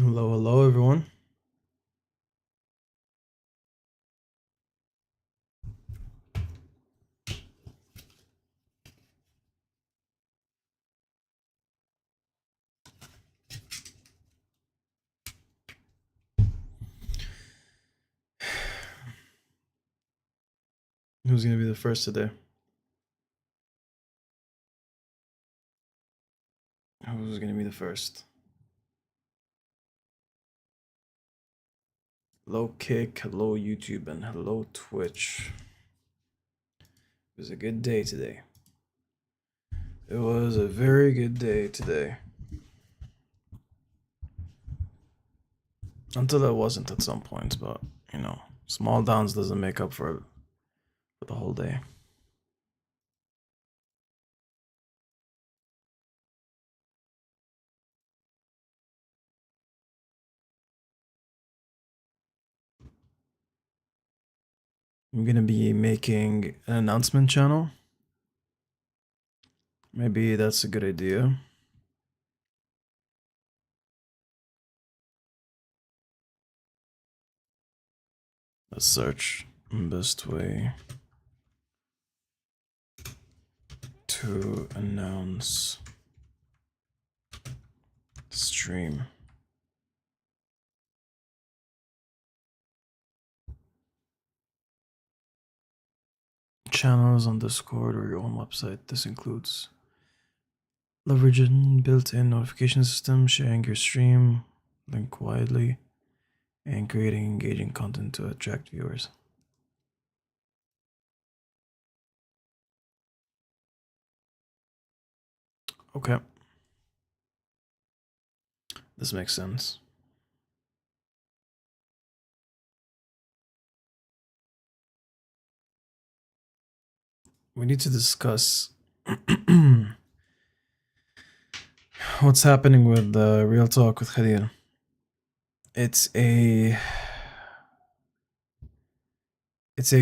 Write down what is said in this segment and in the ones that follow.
Hello, hello, everyone. Who's gonna be the first today? Who's gonna be the first? Hello, Kick. Hello, YouTube, and hello, Twitch. It was a good day today. It was a very good day today. Until it wasn't at some points, but you know, small downs doesn't make up for the whole day. I'm gonna be making an announcement channel. Maybe that's a good idea. Let's search best way to announce stream. Channels on Discord or your own website. This includes leveraging built-in notification system, sharing your stream link widely, and creating engaging content to attract viewers. Okay. This makes sense. We need to discuss what's happening with Real Talk with Khalil. It's a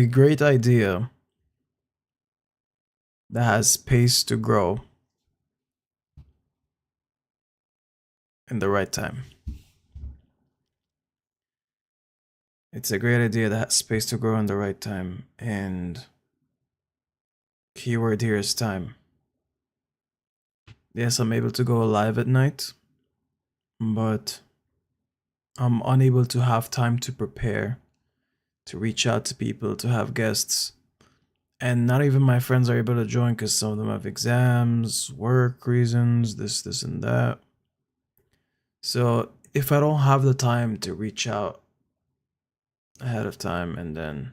great idea that has space to grow in the right time. It's a great idea that has space to grow in the right time, and keyword here is time. Yes, I'm able to go live at night, but I'm unable to have time to prepare, to reach out to people, to have guests. And not even my friends are able to join because some of them have exams, work reasons, this, and that. So if I don't have the time to reach out ahead of time and then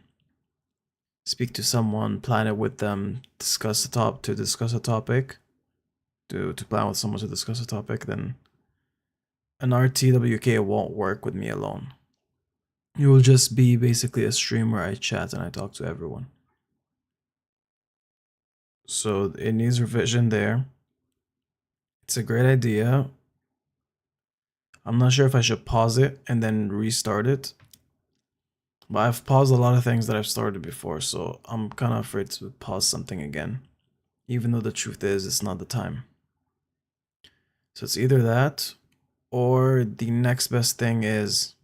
speak to someone, plan it with them, discuss a topic, to plan with someone to discuss a topic, then an RTWK won't work with me alone. It will just be basically a stream where I chat and I talk to everyone. So it needs revision there. It's a great idea. I'm not sure if I should pause it and then restart it. But I've paused a lot of things that I've started before, so I'm kind of afraid to pause something again. Even though the truth is, it's not the time. So it's either that, or the next best thing is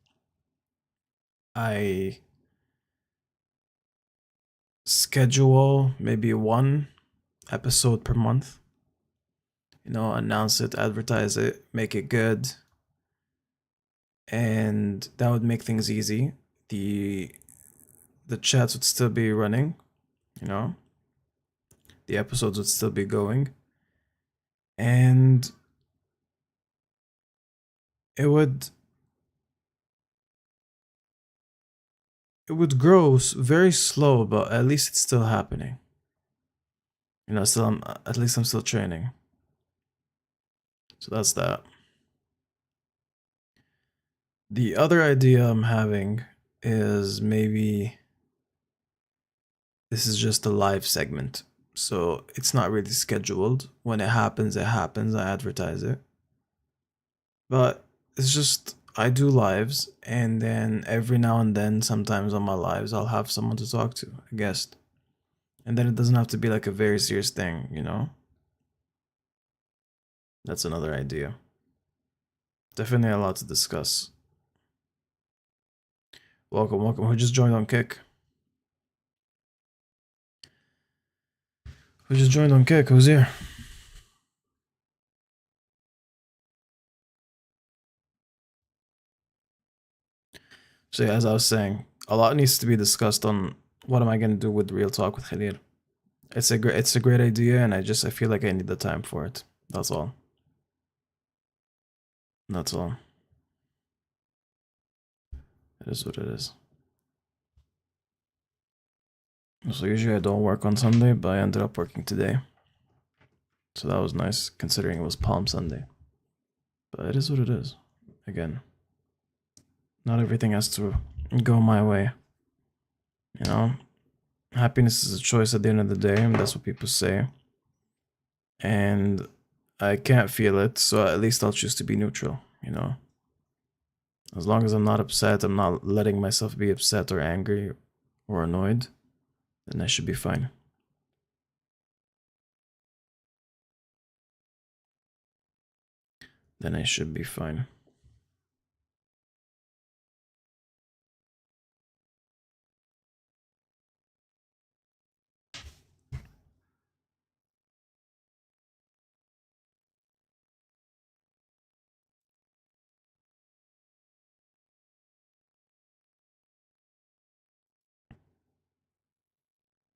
I schedule maybe one episode per month. You know, announce it, advertise it, make it good. And that would make things easy. The chats would still be running, you know. The episodes would still be going. And it would grow very slow, but at least it's still happening. You know, still at least I'm still training. So that's that. The other idea I'm having is maybe this is just a live segment. So it's not really scheduled. When it happens, it happens. I advertise it. But it's just I do lives, and then every now and then, sometimes on my lives, I'll have someone to talk to, a guest. And then it doesn't have to be like a very serious thing, you know? That's another idea. Definitely a lot to discuss. Welcome, welcome. Who just joined on Kick? Who just joined on Kick? Who's here? So yeah, as I was saying, a lot needs to be discussed on what am I gonna do with Real Talk with Khalil. It's a great idea, and I feel like I need the time for it. That's all. That's all. It is what it is. So usually I don't work on Sunday, but I ended up working today. So that was nice considering it was Palm Sunday. But it is what it is. Again, not everything has to go my way. You know, happiness is a choice at the end of the day, and that's what people say. And I can't feel it, so at least I'll choose to be neutral, you know? As long as I'm not upset, I'm not letting myself be upset or angry or annoyed, then I should be fine. Then I should be fine.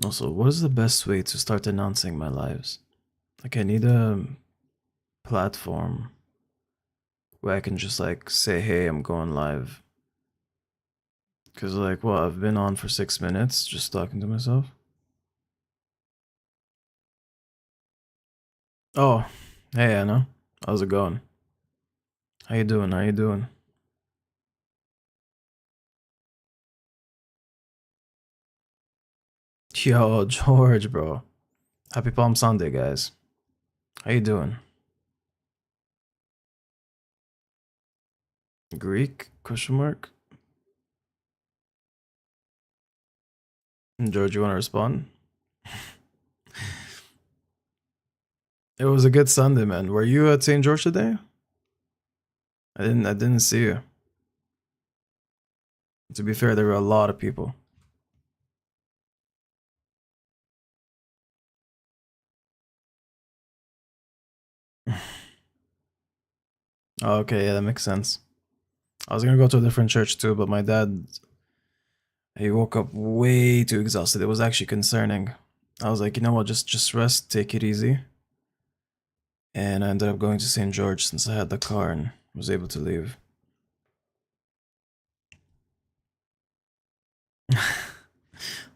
Also, what is the best way to start announcing my lives? Like, I need a platform where I can just like say, hey, I'm going live. Cause like, well, I've been on for 6 minutes just talking to myself. Oh, hey Anna, how's it going? How you doing? How you doing? Yo, George, bro. Happy Palm Sunday, guys. How you doing? Greek? Question mark? George, you want to respond? It was a good Sunday, man. Were you at St. George today? I didn't see you. To be fair, there were a lot of people. Oh, okay, yeah, that makes sense. I was gonna go to a different church too, but my dad, he woke up way too exhausted. It was actually concerning. I was like, you know what, just rest, take it easy. And I ended up going to St. George since I had the car and was able to leave.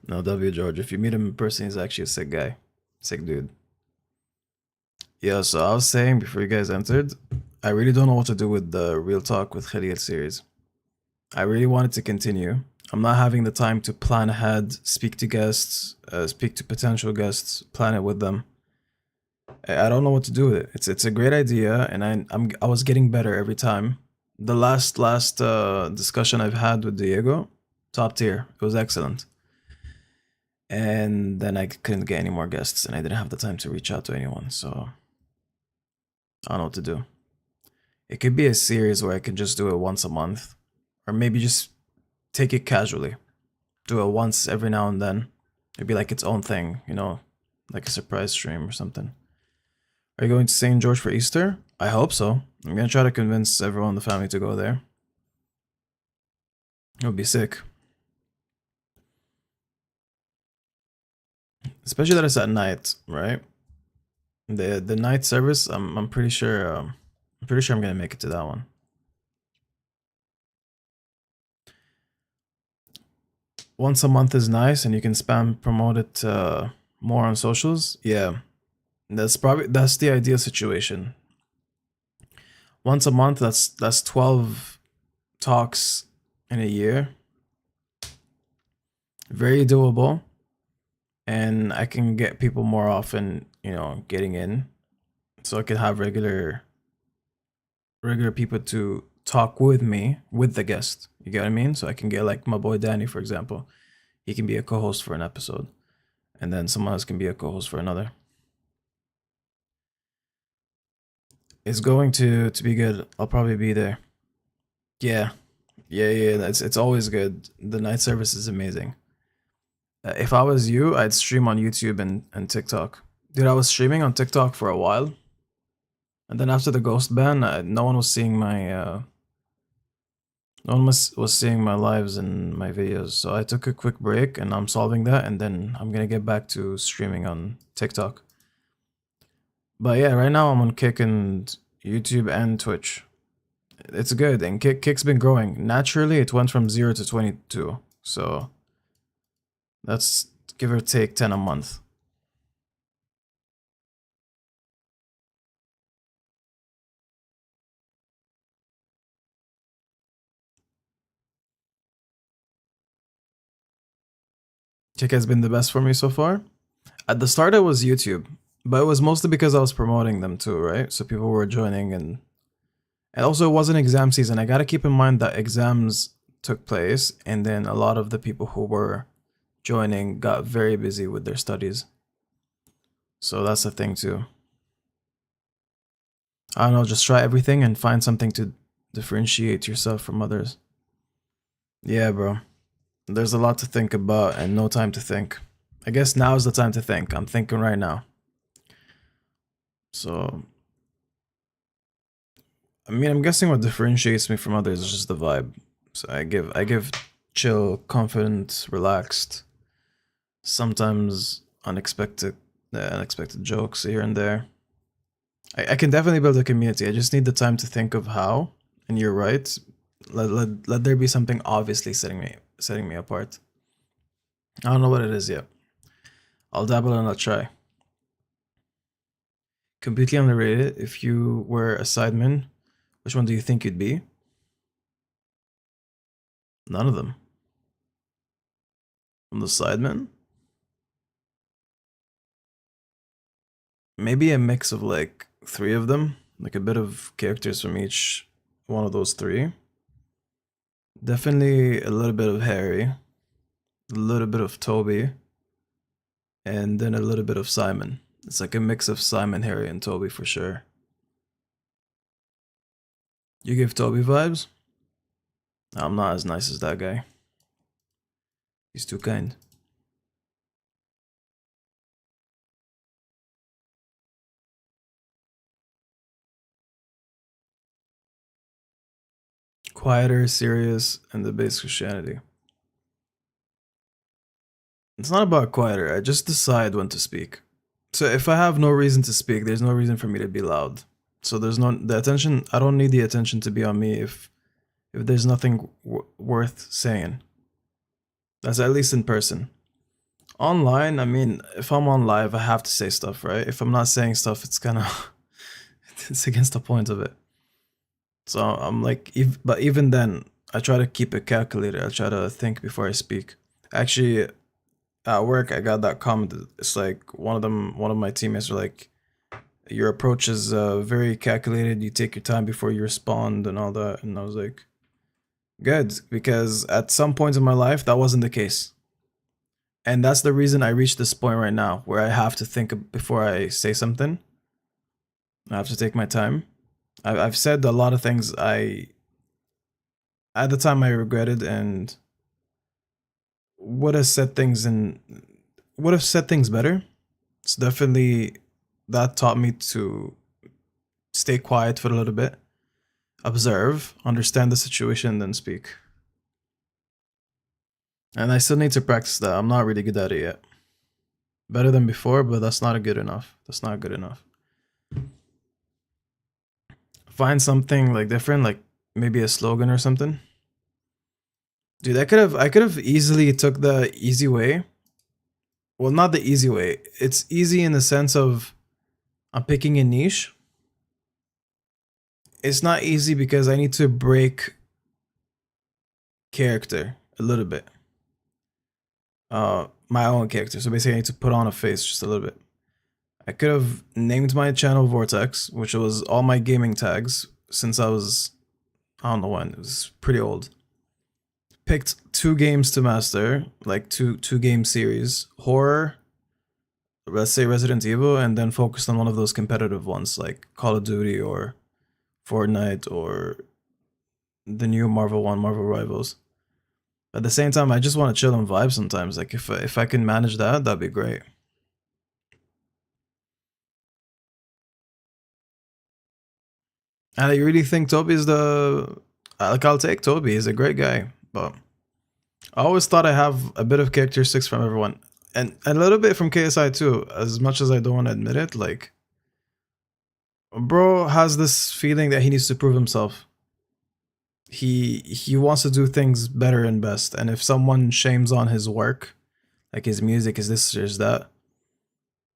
No, W George. If you meet him in person, he's actually a sick guy. Sick dude. Yeah, so I was saying before you guys entered, I really don't know what to do with the Real Talk with Khalil series. I really wanted to continue. I'm not having the time to plan ahead, speak to guests, speak to potential guests, plan it with them. I don't know what to do with it. It's a great idea, and I was getting better every time. The last discussion I've had with Diego, top tier. It was excellent. And then I couldn't get any more guests, and I didn't have the time to reach out to anyone. So I don't know what to do. It could be a series where I can just do it once a month, or maybe just take it casually, do it once every now and then. It'd be like its own thing, you know, like a surprise stream or something. Are you going to St. George for Easter? I hope so. I'm gonna try to convince everyone in the family to go there. It would be sick. Especially that it's at night, right? The night service, I'm pretty sure I'm gonna make it to that one. Once a month is nice, and you can spam promote it more on socials. Yeah, that's the ideal situation. Once a month, that's 12 talks in a year. Very doable, and I can get people more often, you know, getting in, so I can have regular people to talk with me with the guest. You get what I mean? So I can get like my boy Danny, for example. He can be a co-host for an episode, and then someone else can be a co-host for another. It's going to be good. I'll probably be there. Yeah, yeah. It's always good. The night service is amazing. If I was you, I'd stream on YouTube and TikTok. Dude, I was streaming on TikTok for a while, and then after the ghost ban, no one was seeing my no one was seeing my lives and my videos. So I took a quick break, and I'm solving that, and then I'm gonna get back to streaming on TikTok. But yeah, right now I'm on Kick and YouTube and Twitch. It's good, and Kick's been growing. Naturally, it went from 0 to 22. So that's give or take 10 a month. Kick has been the best for me so far. At the start, it was YouTube, but it was mostly because I was promoting them too, right? So people were joining, and also it wasn't exam season. I gotta keep in mind that exams took place, and then a lot of the people who were joining got very busy with their studies. So that's the thing too. I don't know, just try everything and find something to differentiate yourself from others. Yeah, bro. There's a lot to think about and no time to think. I guess now is the time to think. I'm thinking right now. So, I mean, I'm guessing what differentiates me from others is just the vibe. So I give chill, confident, relaxed, sometimes unexpected jokes here and there. I can definitely build a community. I just need the time to think of how. And you're right. Let there be something obviously setting me apart. I don't know what it is yet. I'll dabble and I'll try. Completely underrated. If you were a sideman, which one do you think you'd be? None of them. I'm the sideman? Maybe a mix of like three of them, like a bit of characters from each one of those three. Definitely a little bit of Harry, a little bit of Toby, and then a little bit of Simon. It's like a mix of Simon, Harry, and Toby for sure. You give Toby vibes? I'm not as nice as that guy. He's too kind. Quieter, serious, and the base Christianity. It's not about quieter. I just decide when to speak. So if I have no reason to speak, there's no reason for me to be loud. So there's no the attention. I don't need the attention to be on me if there's nothing worth saying. That's at least in person. Online, I mean, if I'm on live, I have to say stuff, right? If I'm not saying stuff, it's kind of it's against the point of it. So I'm like, but even then, I try to keep it calculated. I try to think before I speak. Actually, at work, I got that comment. It's like one of my teammates are like, your approach is very calculated. You take your time before you respond and all that. And I was like, good, because at some point in my life, that wasn't the case. And that's the reason I reached this point right now where I have to think before I say something. I have to take my time. I've said a lot of things at the time I regretted and would have said things better. It's definitely that taught me to stay quiet for a little bit, observe, understand the situation, then speak. And I still need to practice that. I'm not really good at it yet. Better than before, but that's not good enough. That's not good enough. Find something like different, like maybe a slogan or something. Dude, I could have easily took the easy way. Well, not the easy way. It's easy in the sense of I'm picking a niche. It's not easy because I need to break character a little bit. My own character. So basically I need to put on a face just a little bit. I could have named my channel Vortex, which was all my gaming tags since I don't know when, it was pretty old. Picked 2 games to master, like two game series, horror, let's say Resident Evil, and then focused on one of those competitive ones like Call of Duty or Fortnite or the new Marvel one, Marvel Rivals. At the same time, I just want to chill and vibe sometimes. Like if I can manage that, that'd be great. And I really think Toby's the like I'll take Toby. He's a great guy, but I always thought I have a bit of characteristics from everyone, and a little bit from KSI too. As much as I don't want to admit it, like bro has this feeling that he needs to prove himself. He wants to do things better and best, and if someone shames on his work, like his music, his this, his that,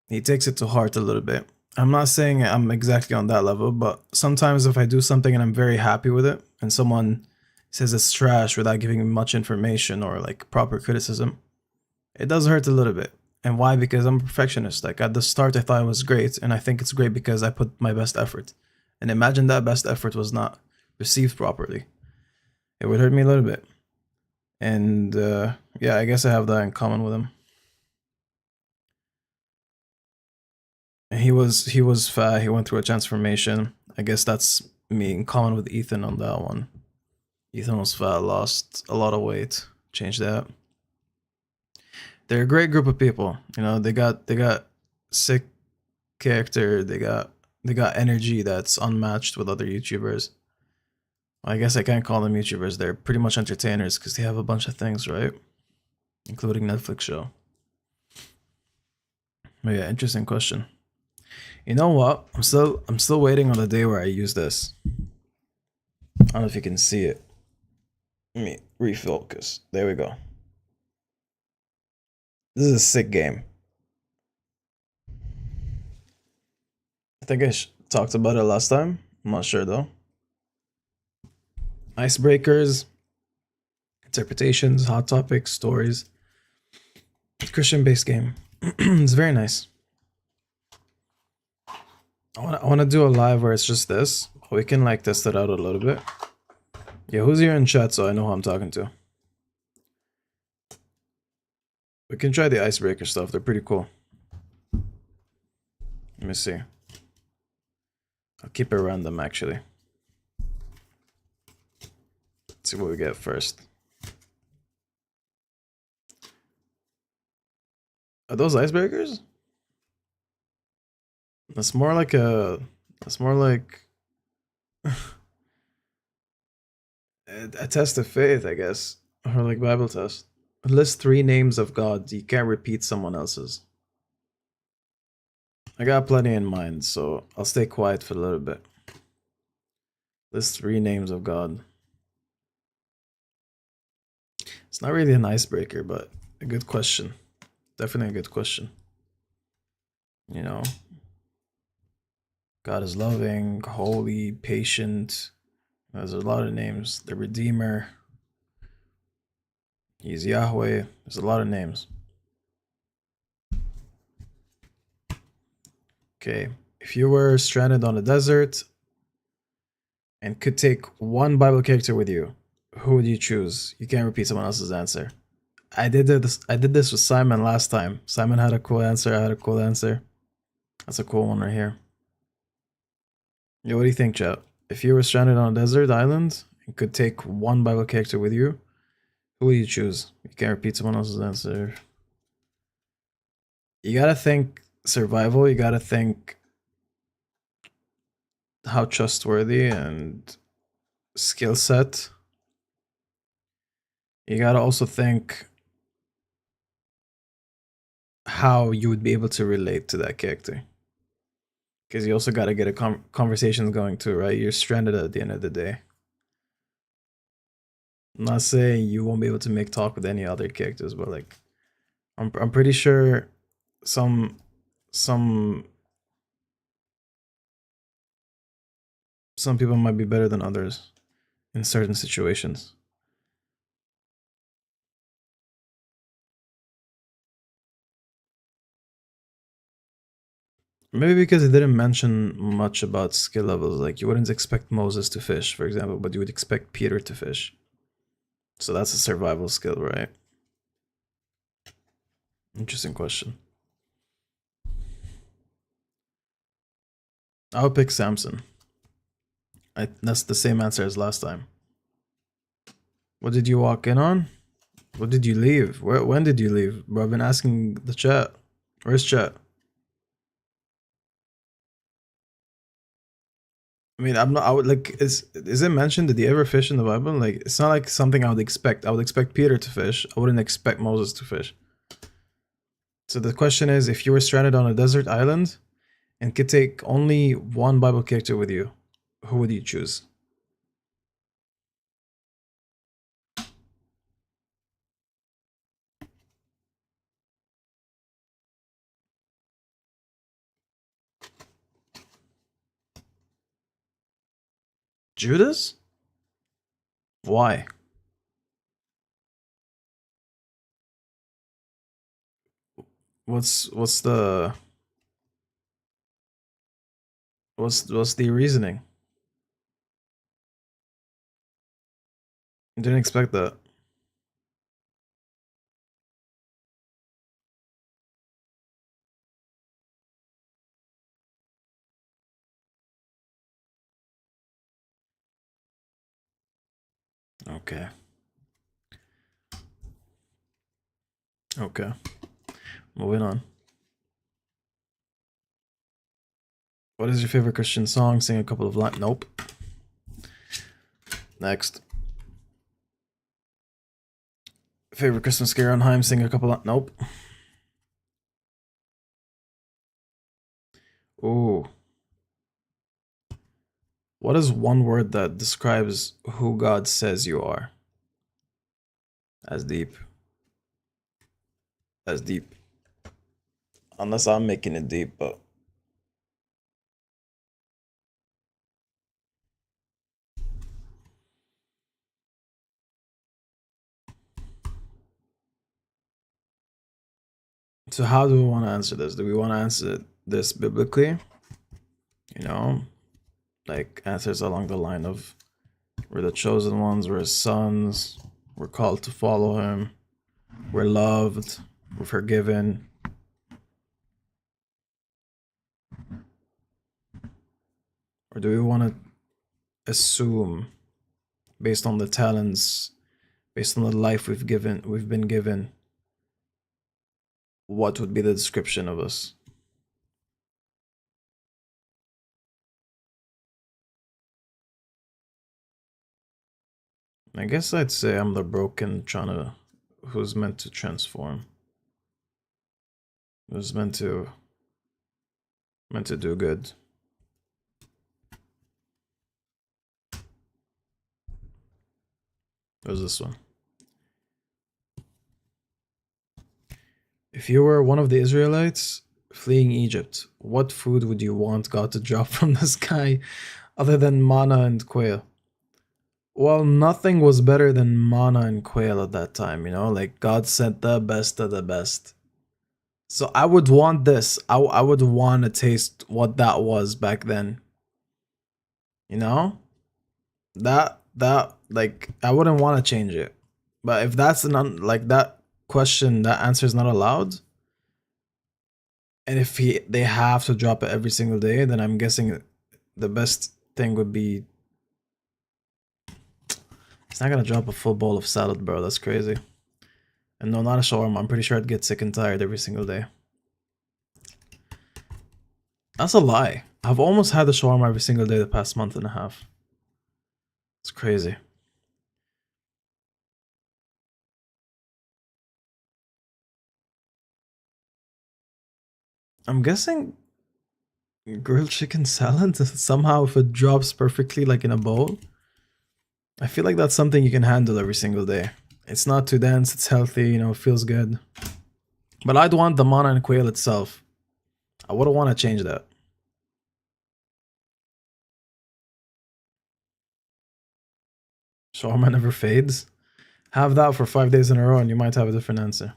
he takes it to heart a little bit. I'm not saying I'm exactly on that level, but sometimes if I do something and I'm very happy with it, and someone says it's trash without giving me much information or like proper criticism, it does hurt a little bit. And why? Because I'm a perfectionist. Like at the start, I thought it was great, and I think it's great because I put my best effort. And imagine that best effort was not received properly. It would hurt me a little bit. And yeah, I guess I have that in common with him. And he was fat. He went through a transformation. I guess that's me in common with Ethan on that one. Ethan was fat, lost a lot of weight, changed that. They're a great group of people. You know, they got sick character. They got energy that's unmatched with other YouTubers. I guess I can't call them YouTubers. They're pretty much entertainers because they have a bunch of things, right? Including Netflix show. But yeah, interesting question. You know what? I'm still waiting on the day where I use this. I don't know if you can see it. Let me refocus. There we go. This is a sick game. I think I talked about it last time. I'm not sure though. Icebreakers, interpretations, hot topics, stories. Christian based game. It's very nice. I wanna do a live where it's just this. We can like test it out a little bit. Yeah, who's here in chat so I know who I'm talking to? We can try the icebreaker stuff. They're pretty cool. Let me see. I'll keep it random actually. Let's see what we get first. Are those icebreakers? That's more like a a test of faith, I guess. Or like Bible test. List 3 names of God. You can't repeat someone else's. I got plenty in mind, so I'll stay quiet for a little bit. List 3 names of God. It's not really an icebreaker, but a good question. Definitely a good question. You know, God is loving, holy, patient. There's a lot of names. The Redeemer. He's Yahweh. There's a lot of names. Okay. If you were stranded on a desert and could take one Bible character with you, who would you choose? You can't repeat someone else's answer. I did this with Simon last time. Simon had a cool answer. I had a cool answer. That's a cool one right here. Yeah, what do you think, chat? If you were stranded on a desert island and could take one Bible character with you, who would you choose? You can't repeat someone else's answer. You gotta think survival. You gotta think how trustworthy and skill set. You gotta also think how you would be able to relate to that character. Because you also got to get a conversation going too, right? You're stranded at the end of the day. I'm not saying you won't be able to make talk with any other characters, but like, I'm pretty sure some people might be better than others in certain situations. Maybe because it didn't mention much about skill levels. Like you wouldn't expect Moses to fish, for example, but you would expect Peter to fish. So that's a survival skill, right? Interesting question. I would pick Samson. That's the same answer as last time. What did you walk in on? What did you leave? When did you leave? Bro, I've been asking the chat. Where's chat? I mean, I'm not. I would like. Is it mentioned? Did he ever fish in the Bible? Like, it's not like something I would expect. I would expect Peter to fish. I wouldn't expect Moses to fish. So the question is, if you were stranded on a desert island and could take only one Bible character with you, who would you choose? Judas? Why? What's the what's the reasoning? I didn't expect that. Okay. Okay. Moving on. What is your favorite Christian song? Sing a couple of lines. Nope. Next. Favorite Christmas scare on Heim? Sing a couple of. Nope. Ooh. What is one word that describes who God says you are? As deep. As deep. Unless I'm making it deep, but. So how do we want to answer this? Do we want to answer this biblically? You know, like answers along the line of we're the chosen ones, we're his sons, we're called to follow him, we're loved, we're forgiven. Or do we want to assume, based on the talents, based on the life we've been given, what would be the description of us? I guess I'd say I'm the broken who's meant to transform. Who's meant to do good. Who's this one? If you were one of the Israelites fleeing Egypt, what food would you want God to drop from the sky other than manna and quail? Well, nothing was better than manna and quail at that time, you know? Like, God sent the best of the best. So I would want this. I would want to taste what that was back then. You know? That like I wouldn't want to change it. But if that's like that question, that answer is not allowed, and if they have to drop it every single day, then I'm guessing the best thing would be. It's not gonna drop a full bowl of salad, bro. That's crazy. And no, not a shawarma. I'm pretty sure I'd get sick and tired every single day. That's a lie. I've almost had the shawarma every single day the past month and a half. It's crazy. I'm guessing grilled chicken salad somehow if it drops perfectly like in a bowl. I feel like that's something you can handle every single day. It's not too dense, it's healthy, you know, it feels good. But I'd want the manna and quail itself. I wouldn't want to change that. Shawarma never fades. Have that for 5 days in a row and you might have a different answer.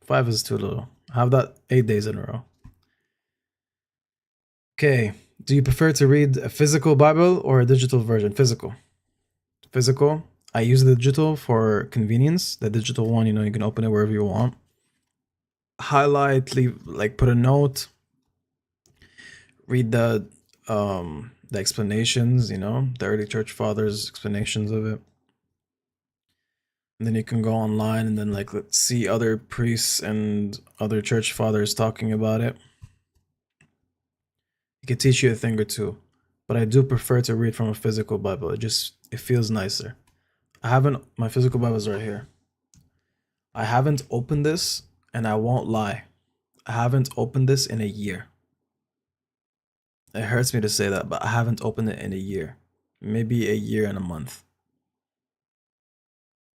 5 is too little. Have that 8 days in a row. Okay. Do you prefer to read a physical Bible or a digital version? Physical. Physical. I use the digital for convenience. The digital one, you know, you can open it wherever you want. Highlight, leave, like put a note. Read the the explanations, the early church fathers explanations of it. And then you can go online and then like let's see other priests and other church fathers talking about it. It could teach you a thing or two. But I do prefer to read from a physical Bible. It feels nicer. I haven't my physical Bible is right here. I haven't opened this, and I won't lie. I haven't opened this in a year. It hurts me to say that, but I haven't opened it in a year. Maybe a year and a month.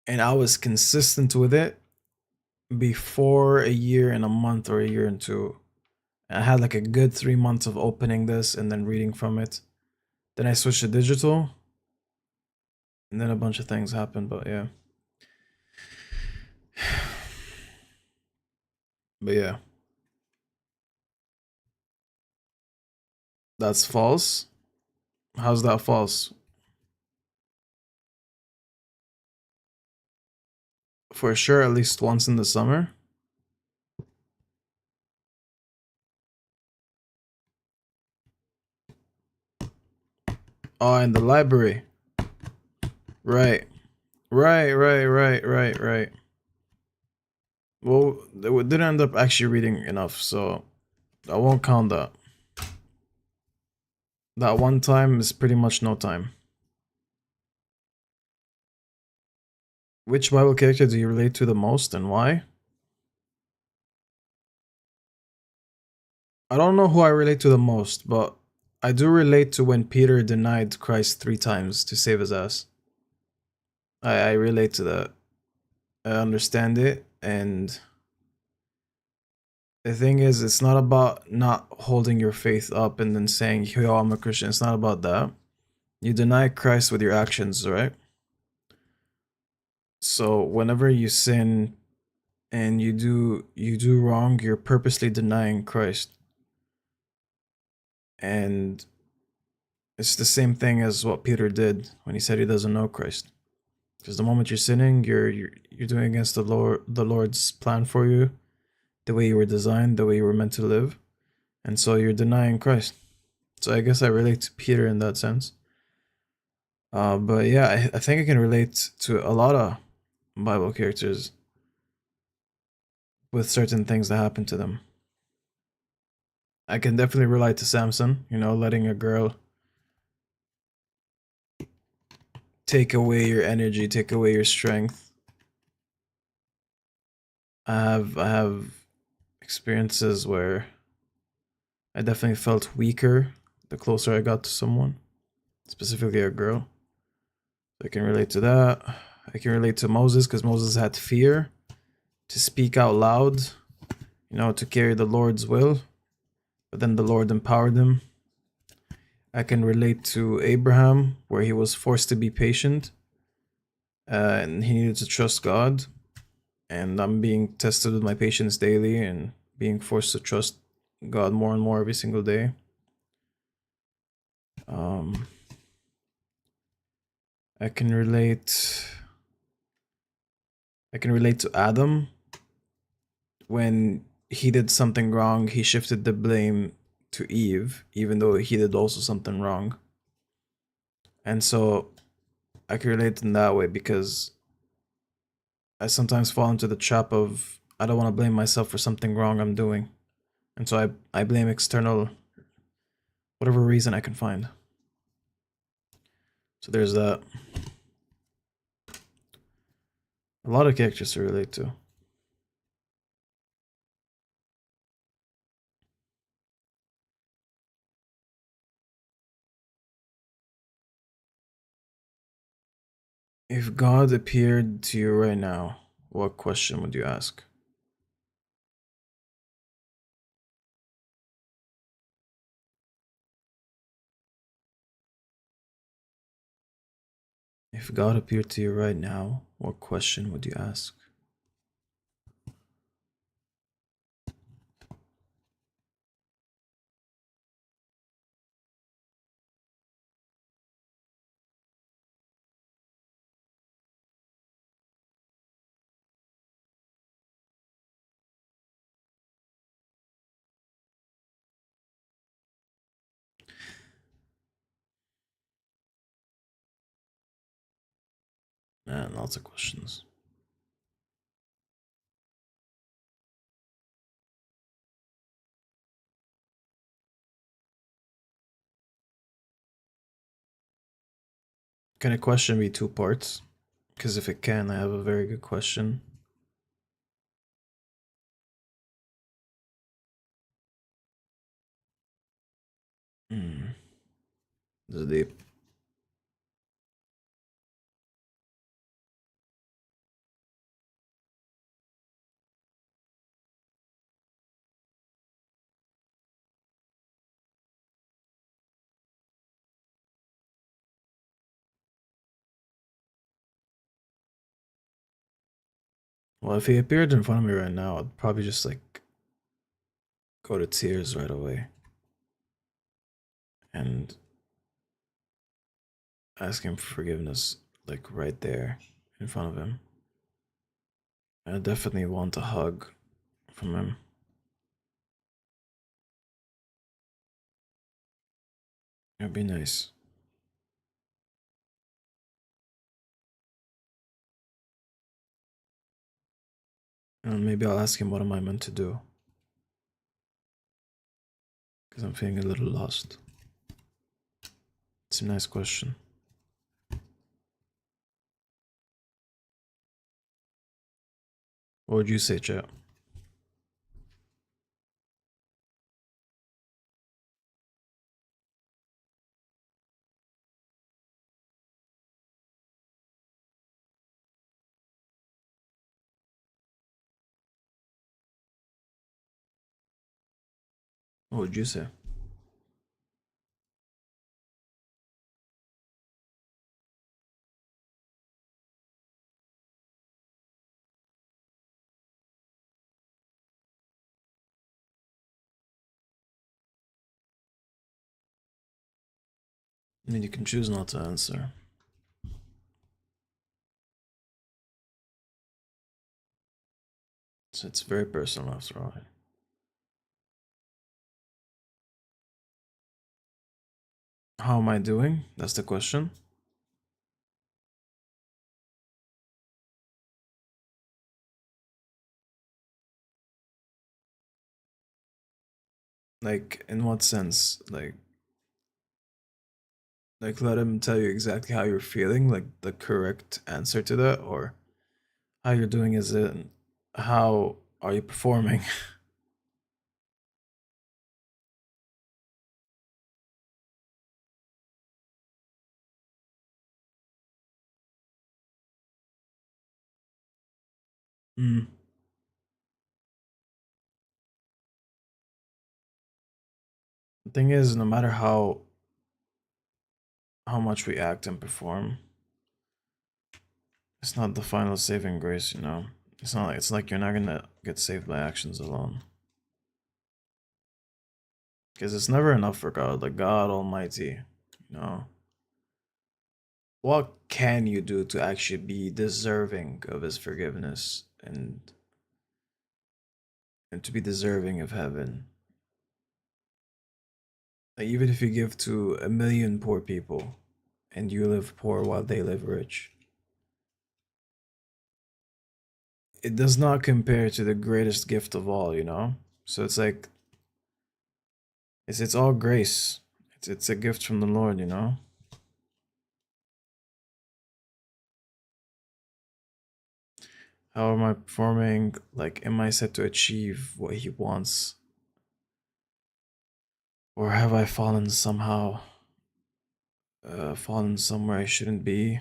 And I was consistent with it before a year and a month or a year and two. I had like a good 3 months of opening this and then reading from it. Then I switched to digital, and then a bunch of things happened, but yeah. But yeah, that's false. How's that false? For sure, at least once in the summer. Oh, in the library. Right. Right. Well, they didn't end up actually reading enough, so I won't count that. That one time is pretty much no time. Which Bible character do you relate to the most and why? I don't know who I relate to the most, but I do relate to when Peter denied Christ 3 times to save his ass. I relate to that. I understand it, and the thing is, it's not about not holding your faith up and then saying, yo, I'm a Christian. It's not about that. You deny Christ with your actions, right? So whenever you sin and you do wrong, you're purposely denying Christ. And it's the same thing as what Peter did when he said he doesn't know Christ. Because the moment you're sinning, you're doing against the Lord's plan for you, the way you were designed, the way you were meant to live, and so you're denying Christ. So I guess I relate to Peter in that sense. But yeah, I think I can relate to a lot of Bible characters with certain things that happen to them. I can definitely relate to Samson, letting a girl take away your energy, take away your strength. I have experiences where I definitely felt weaker the closer I got to someone, specifically a girl. I can relate to that. I can relate to Moses because Moses had fear to speak out loud, to carry the Lord's will, but then the Lord empowered him. I can relate to Abraham, where he was forced to be patient and he needed to trust God. And I'm being tested with my patience daily and being forced to trust God more and more every single day. Um, I can relate. I can relate to Adam when he did something wrong. He shifted the blame to Eve, even though he did also something wrong. And so I can relate in that way because I sometimes fall into the trap of I don't want to blame myself for something wrong I'm doing. And so I blame external, whatever reason I can find. So there's that. A lot of characters to relate to. If God appeared to you right now, what question would you ask? If God appeared to you right now, what question would you ask? And lots of questions. Can a question be two parts? Because if it can, I have a very good question. Hmm. This is deep. Well, if he appeared in front of me right now, I'd probably just like go to tears right away and ask him for forgiveness, like right there in front of him. I definitely want a hug from him. It'd be nice. And maybe I'll ask him what am I meant to do? Because I'm feeling a little lost. It's a nice question. What would you say, chat? What would you say? I mean, you can choose not to answer. So it's very personal after all. How am I doing? That's the question. Like, in what sense? Like let him tell you exactly how you're feeling, like the correct answer to that, or how you're doing is it, how are you performing? Mm. The thing is, no matter how much we act and perform, it's not the final saving grace, you know. It's like you're not gonna get saved by actions alone. Because it's never enough for God, like God Almighty, you know. What can you do to actually be deserving of his forgiveness and to be deserving of heaven? Like, even if you give to a million poor people and you live poor while they live rich, it does not compare to the greatest gift of all, you know? So it's like it's all grace. It's a gift from the Lord, you know? How am I performing? Like, am I set to achieve what he wants? Or have I fallen somewhere I shouldn't be?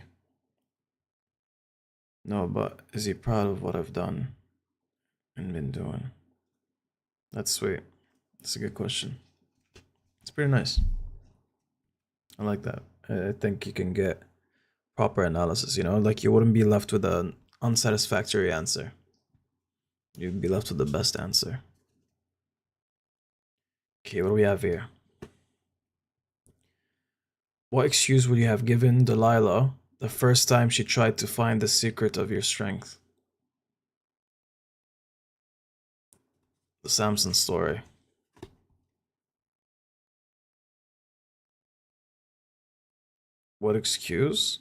No, but is he proud of what I've done and been doing? That's sweet. That's a good question. It's pretty nice. I like that. I think you can get proper analysis, you know? Like you wouldn't be left with an unsatisfactory answer. You'd be left with the best answer. Okay, what do we have here? What excuse would you have given Delilah the first time she tried to find the secret of your strength? The Samson story. What excuse?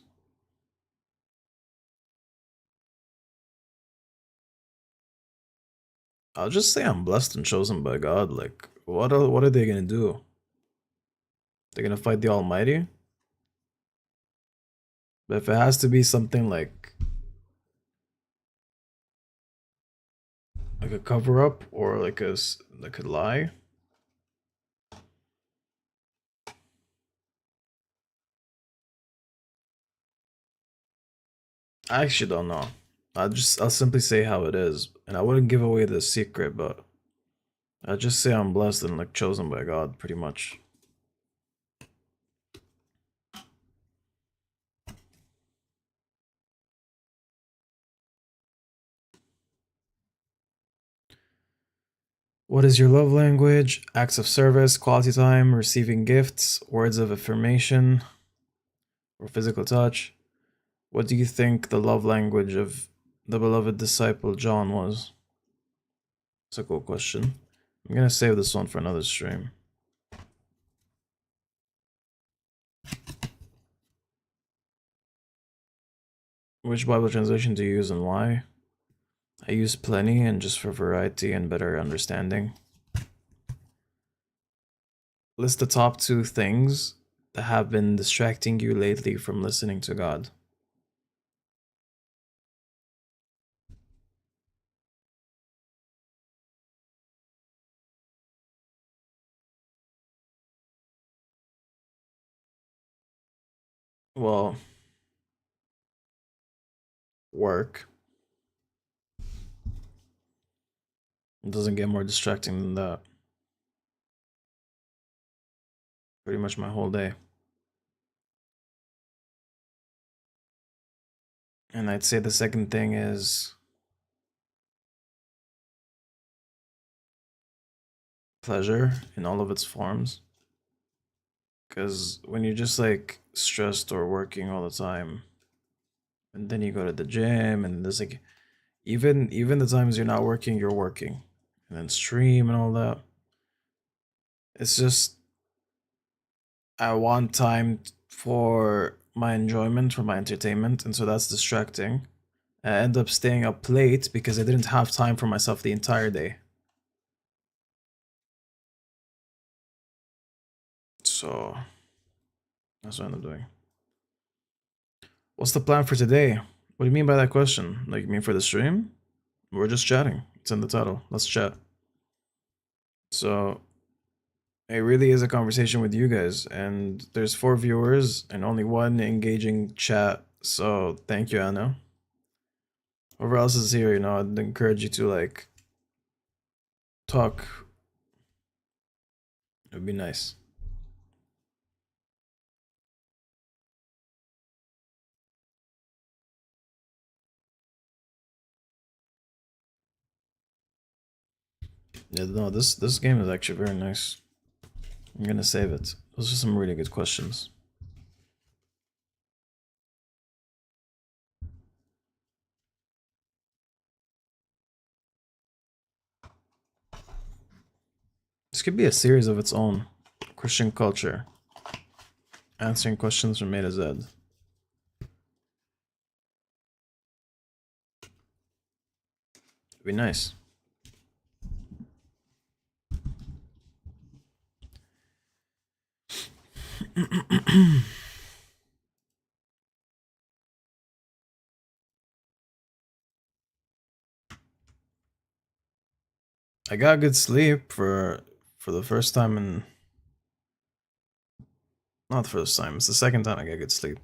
I'll just say I'm blessed and chosen by God. Like, what are they gonna do? They're gonna fight the Almighty? But if it has to be something like a cover up or like a lie, I actually don't know. I'll simply say how it is, and I wouldn't give away the secret, but I'll just say I'm blessed and like chosen by God, pretty much. What is your love language? Acts of service, quality time, receiving gifts, words of affirmation, or physical touch? What do you think the love language of the beloved disciple John was? It's a cool question. I'm gonna save this one for another stream. Which Bible translation do you use and why? I use plenty and just for variety and better understanding. List the top 2 things that have been distracting you lately from listening to God. Well, work. It doesn't get more distracting than that. Pretty much my whole day. And I'd say the second thing is pleasure in all of its forms. Because when you're just like stressed or working all the time, and then you go to the gym, and there's like even the times you're not working, you're working, and then stream and all that. It's just I want time for my enjoyment, for my entertainment, and so that's distracting. I end up staying up late because I didn't have time for myself the entire day. So that's what I end up doing. What's the plan for today? What do you mean by that question? Like, you mean for the stream? We're just chatting. It's in the title. Let's chat. So it really is a conversation with you guys, and there's 4 viewers and only one engaging chat. So thank you, Anna. Whoever else is here, I'd encourage you to like talk. It would be nice. Yeah, no, this game is actually very nice. I'm gonna save it. Those are some really good questions. This could be a series of its own. Christian culture. Answering questions from A to Z. It'd be nice. I got good sleep for the first time in not the first time, it's the second time I got good sleep.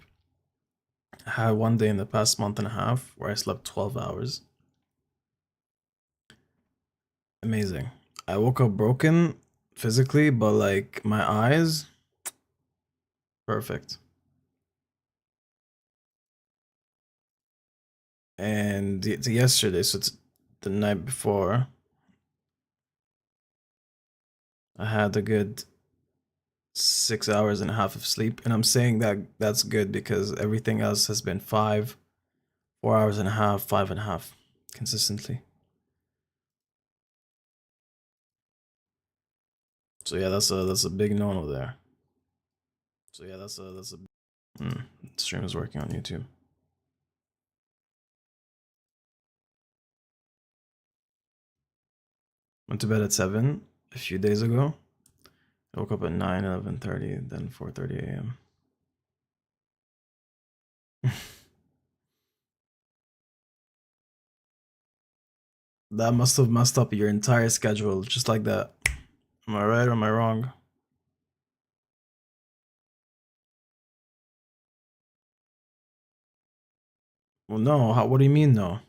I had one day in the past month and a half where I slept 12 hours. Amazing. I woke up broken physically, but like my eyes, perfect. And yesterday, so it's the night before, I had a good 6 hours and a half of sleep. And I'm saying that that's good because everything else has been 4 hours and a half, 5.5 consistently. So yeah, that's a big no-no there. So yeah, that's a stream is working on YouTube. Went to bed at 7 a few days ago. I woke up at 9, 11:30, then 4:30 a.m. That must have messed up your entire schedule, just like that. Am I right or am I wrong? Well, no. What do you mean, no?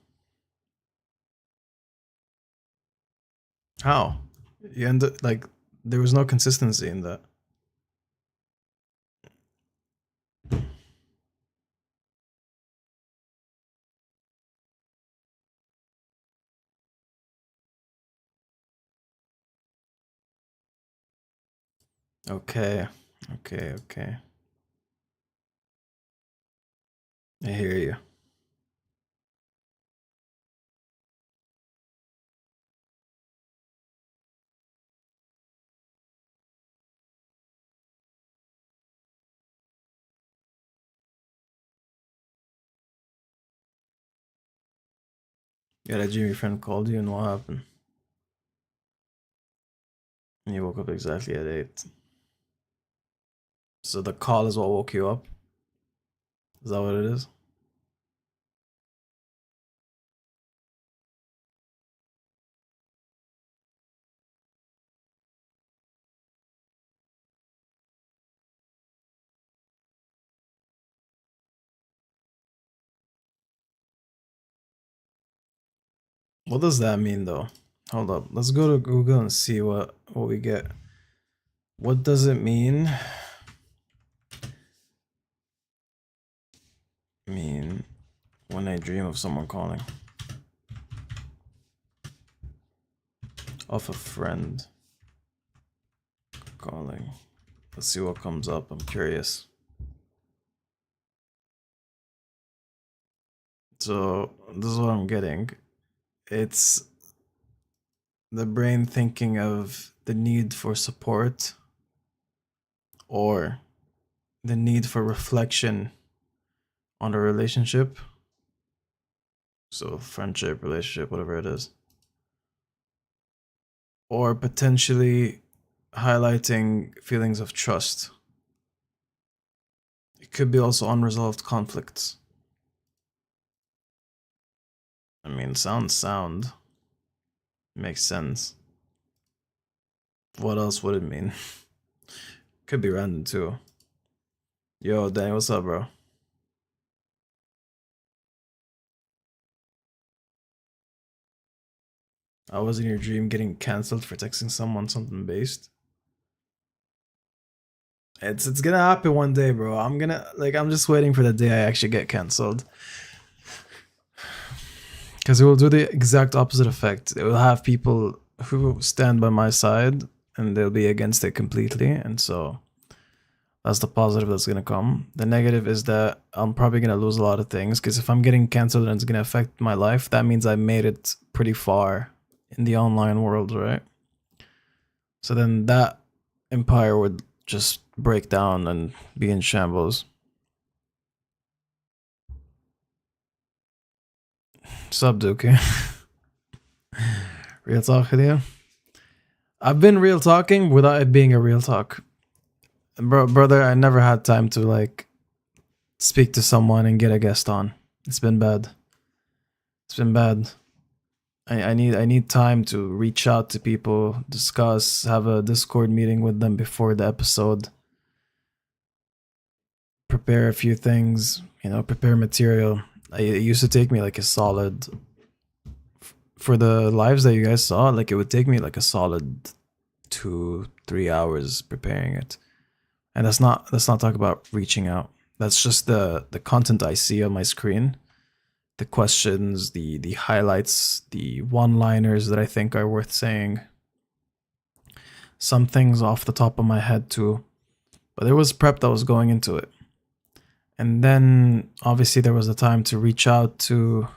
How? You end up, like, there was no consistency in that. Okay. Okay, okay. I hear you. Yeah, that Jimmy friend called you and what happened? And you woke up exactly at 8. So the call is what woke you up? Is that what it is? What does that mean though? Hold up. Let's go to Google and see what we get. What does it mean? Mean when I dream of someone calling. Of a friend calling. Let's see what comes up. I'm curious. So this is what I'm getting. It's the brain thinking of the need for support or the need for reflection on a relationship. So friendship, relationship, whatever it is. Or potentially highlighting feelings of trust. It could be also unresolved conflicts. I mean, sound. Makes sense. What else would it mean? Could be random too. Yo, Danny, what's up, bro? I was in your dream getting cancelled for texting someone something based. It's gonna happen one day, bro. I'm just waiting for the day I actually get cancelled. Because it will do the exact opposite effect. It will have people who stand by my side and they'll be against it completely. And so that's the positive that's gonna come. The negative is that I'm probably gonna lose a lot of things. Because if I'm getting cancelled and it's gonna affect my life, that means I made it pretty far in the online world, right? So then that empire would just break down and be in shambles. Sub Duke. Real talk with you. I've been real talking without it being a real talk. Brother, I never had time to like speak to someone and get a guest on. It's been bad. It's been bad. I need time to reach out to people, discuss, have a Discord meeting with them before the episode, prepare a few things, prepare material. It used to take me like a solid for the lives that you guys saw, like it would take me like a solid 2-3 hours preparing it. And let's not talk about reaching out. That's just the content I see on my screen. The questions, the highlights, the one-liners that I think are worth saying. Some things off the top of my head too. But there was prep that was going into it. And then obviously there was the time to reach out to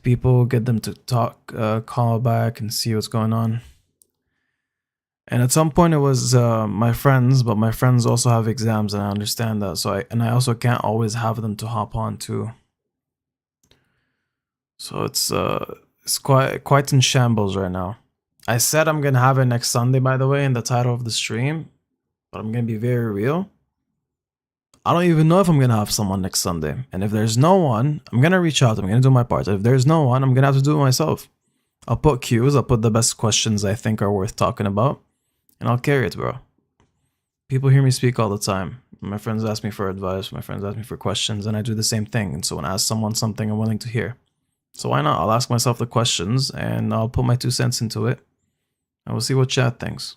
people, get them to talk, call back and see what's going on. And at some point it was my friends, but my friends also have exams and I understand that. So I also can't always have them to hop on too. So it's quite in shambles right now. I said I'm gonna have it next Sunday, by the way, in the title of the stream, but I'm gonna be very real. I don't even know if I'm gonna have someone next Sunday. And if there's no one, I'm gonna reach out. I'm gonna do my part. If there's no one, I'm gonna have to do it myself. I'll put cues. I'll put the best questions I think are worth talking about, and I'll carry it, bro. People hear me speak all the time. My friends ask me for advice. My friends ask me for questions, and I do the same thing. And so when I ask someone something, I'm willing to hear. So why not? I'll ask myself the questions, and I'll put my 2 cents into it, and we'll see what chat thinks.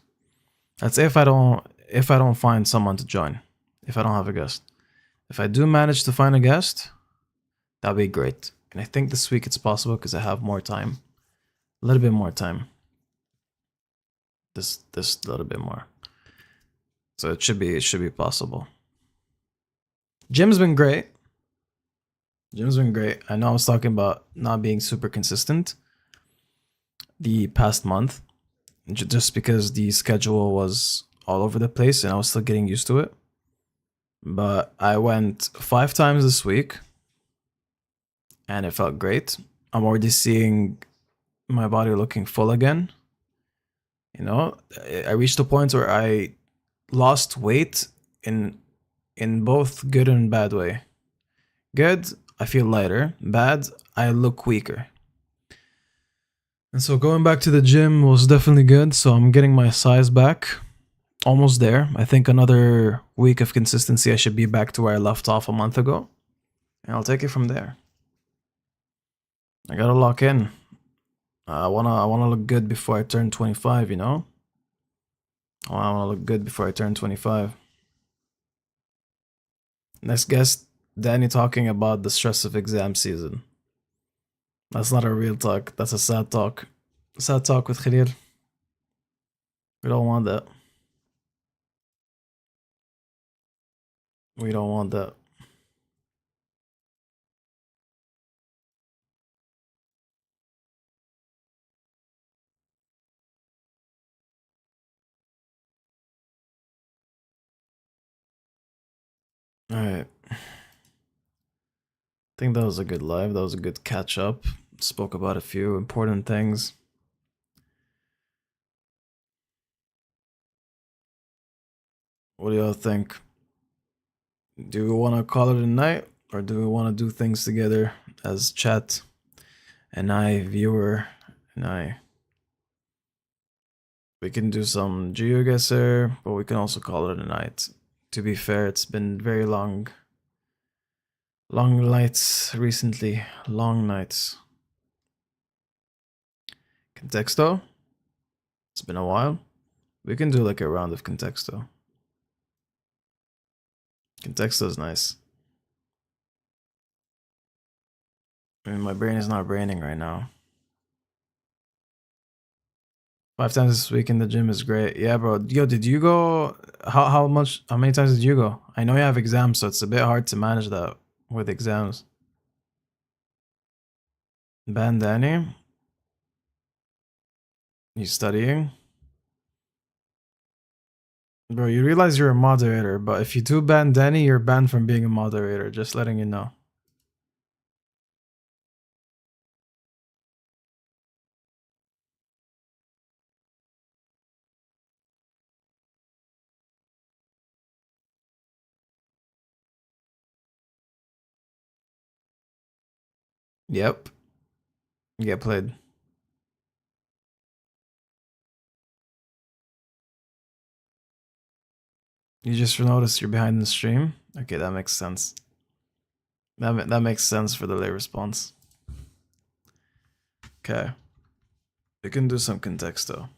Let's say if I don't find someone to join, if I don't have a guest. If I do manage to find a guest, that'd be great. And I think this week it's possible because I have more time. A little bit more time. This little bit more. So it should be possible. Gym's been great. Gym's been great. I know I was talking about not being super consistent the past month, just because the schedule was all over the place and I was still getting used to it. But I went 5 times this week and it felt great. I'm already seeing my body looking full again. You know, I reached a point where I lost weight in both good and bad way. Good, I feel lighter. Bad, I look weaker. And so going back to the gym was definitely good. So I'm getting my size back. Almost there. I think another week of consistency, I should be back to where I left off a month ago. And I'll take it from there. I gotta lock in. I wanna look good before I turn 25, you know? I wanna look good before I turn 25. Next guest, Danny talking about the stress of exam season. That's not a real talk. That's a sad talk. Sad talk with Khalil. We don't want that. We don't want that. Alright. I think that was a good live. That was a good catch up. Spoke about a few important things. What do y'all think? Do we want to call it a night, or do we want to do things together as chat and viewer, and we can do some GeoGuessr, but we can also call it a night. To be fair, it's been very long nights recently. Long nights. Contexto? It's been a while. We can do like a round of Contexto. Contexto's nice. I mean, my brain is not braining right now. 5 times this week in the gym is great. Yeah, bro. Yo, did you go? How many times did you go? I know you have exams, so it's a bit hard to manage that with exams. Bandani? You studying? Bro, you realize you're a moderator, but if you do ban Danny, you're banned from being a moderator. Just letting you know. Yep. You get played. You just noticed you're behind the stream? Okay, that makes sense. That makes sense for the late response. Okay. We can do some context though.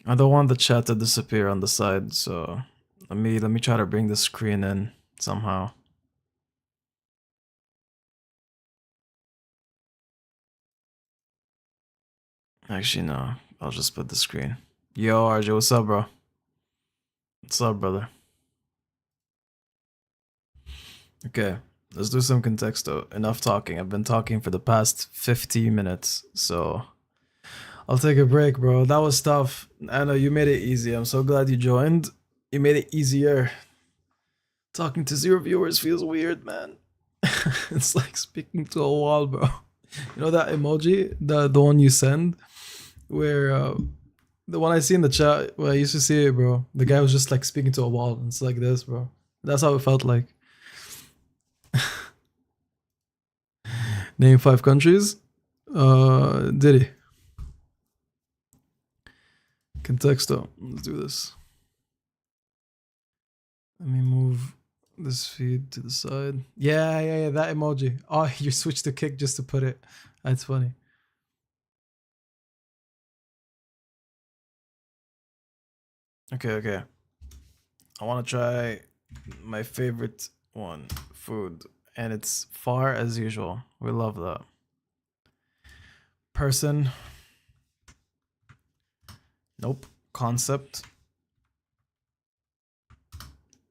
I don't want the chat to disappear on the side, so let me try to bring the screen in somehow. Actually, no. I'll just put the screen. Yo, RJ, what's up, bro? What's up, brother? Okay, let's do some context though. Enough talking. I've been talking for the past 50 minutes, so I'll take a break, bro. That was tough. Anna, you made it easy. I'm so glad you joined. You made it easier. Talking to 0 viewers feels weird, man. It's like speaking to a wall, bro. You know that emoji, the one you send, where the one I see in the chat, where I used to see it, bro. The guy was just like speaking to a wall. And it's like this, bro. That's how it felt like. Name 5 countries. Diddy. Contexto. Let's do this. Let me move this feed to the side. Yeah, that emoji. Oh, you switched to kick just to put it. That's funny. Okay. I want to try my favorite one, food. And it's far as usual. We love that. Person. Nope. Concept.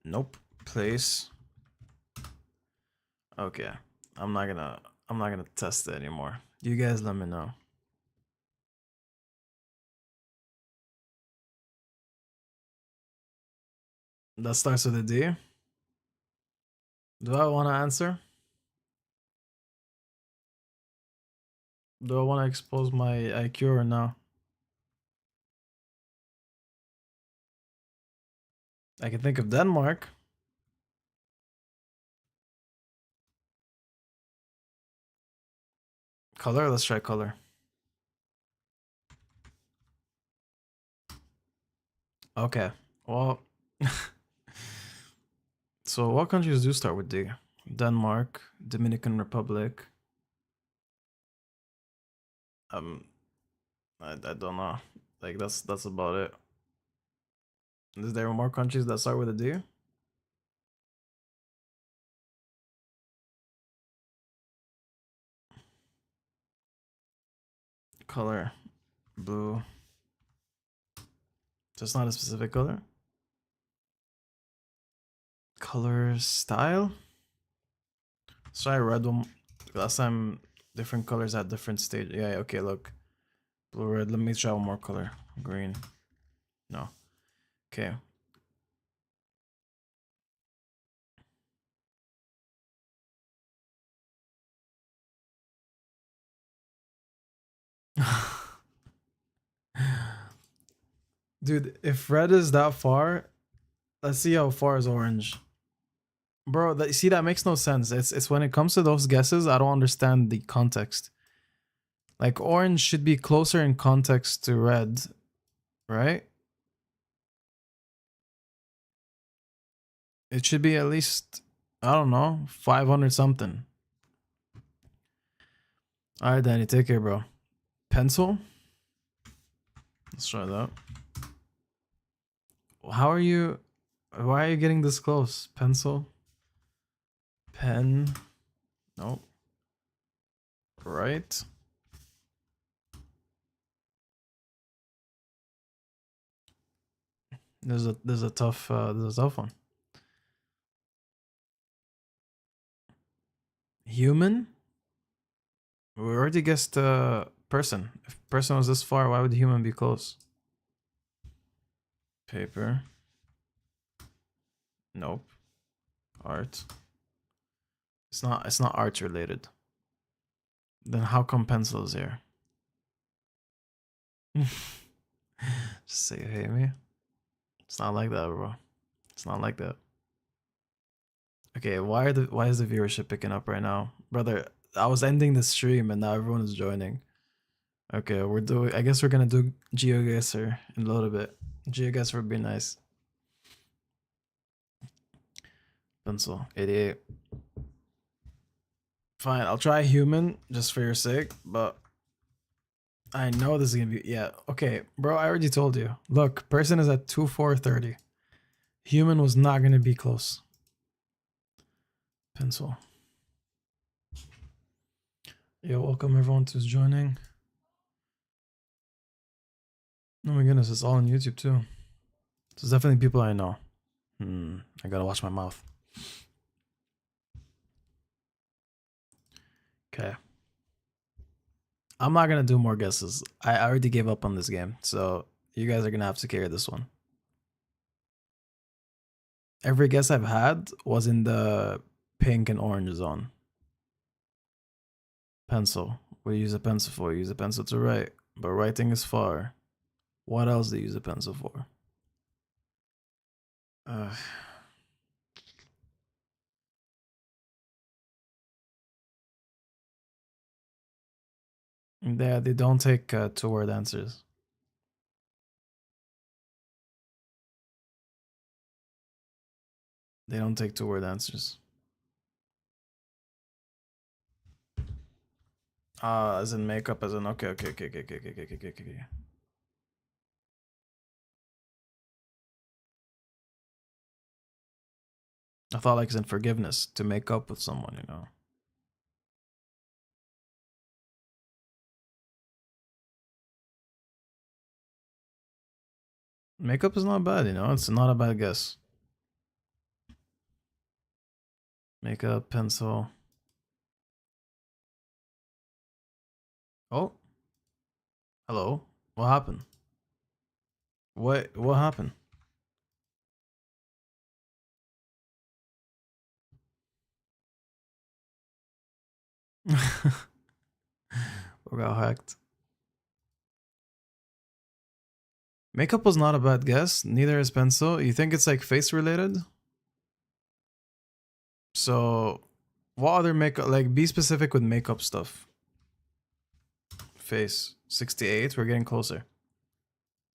Nope. Place. Okay. I'm not gonna test it anymore. You guys let me know. That starts with a D. Do I want to answer? Do I want to expose my IQ or no? I can think of Denmark. Color? Let's try color. Okay. Well, so what countries do start with D? Denmark, Dominican Republic. I don't know. Like that's about it. Is there more countries that start with a D? Color, blue. Just not a specific color. Color style. Let's try red one. Last time different colors at different stage. Yeah. Okay. Look, blue, red. Let me try one more color. Green. No. Okay. Dude, if red is that far, let's see how far is orange. Bro, see, that makes no sense. It's when it comes to those guesses, I don't understand the context. Like orange should be closer in context to red, right? It should be at least, I don't know, 500 something. All right, Danny, take care, bro. Pencil? Let's try that. How are you? Why are you getting this close? Pencil? Pen? Nope. Right? There's a tough one. Human? We already guessed person. If person was this far, why would human be close? Paper. Nope. Art. It's not art related. Then how come pencil is here? Just say, hey me. It's not like that, bro. It's not like that. Okay, why is the viewership picking up right now? Brother, I was ending the stream and now everyone is joining. Okay, I guess we're gonna do GeoGuessr in a little bit. GeoGuessr would be nice. Pencil, 88. Fine, I'll try human just for your sake, but I know this is gonna be, yeah. Okay, bro, I already told you. Look, person is at 2430. Human was not gonna be close. Pencil. Yeah, welcome everyone who's joining. Oh my goodness, it's all on YouTube too. So it's definitely people I know. I gotta watch my mouth. Okay. I'm not gonna do more guesses. I already gave up on this game, so you guys are gonna have to carry this one. Every guess I've had was in the pink and orange zone. Pencil. What do you use a pencil for? You use a pencil to write, but writing is far. What else do you use a pencil for? Uh, they don't take two-word answers. They don't take two-word answers. As in makeup, as in okay. I thought like as in forgiveness, to make up with someone, you know. Makeup is not bad, you know. It's not a bad guess. Makeup, pencil. Oh, hello. What happened? What happened? We got hacked. Makeup was not a bad guess. Neither is pencil. You think it's like face related? So, what other makeup? Like, be specific with makeup stuff. Face 68. We're getting closer.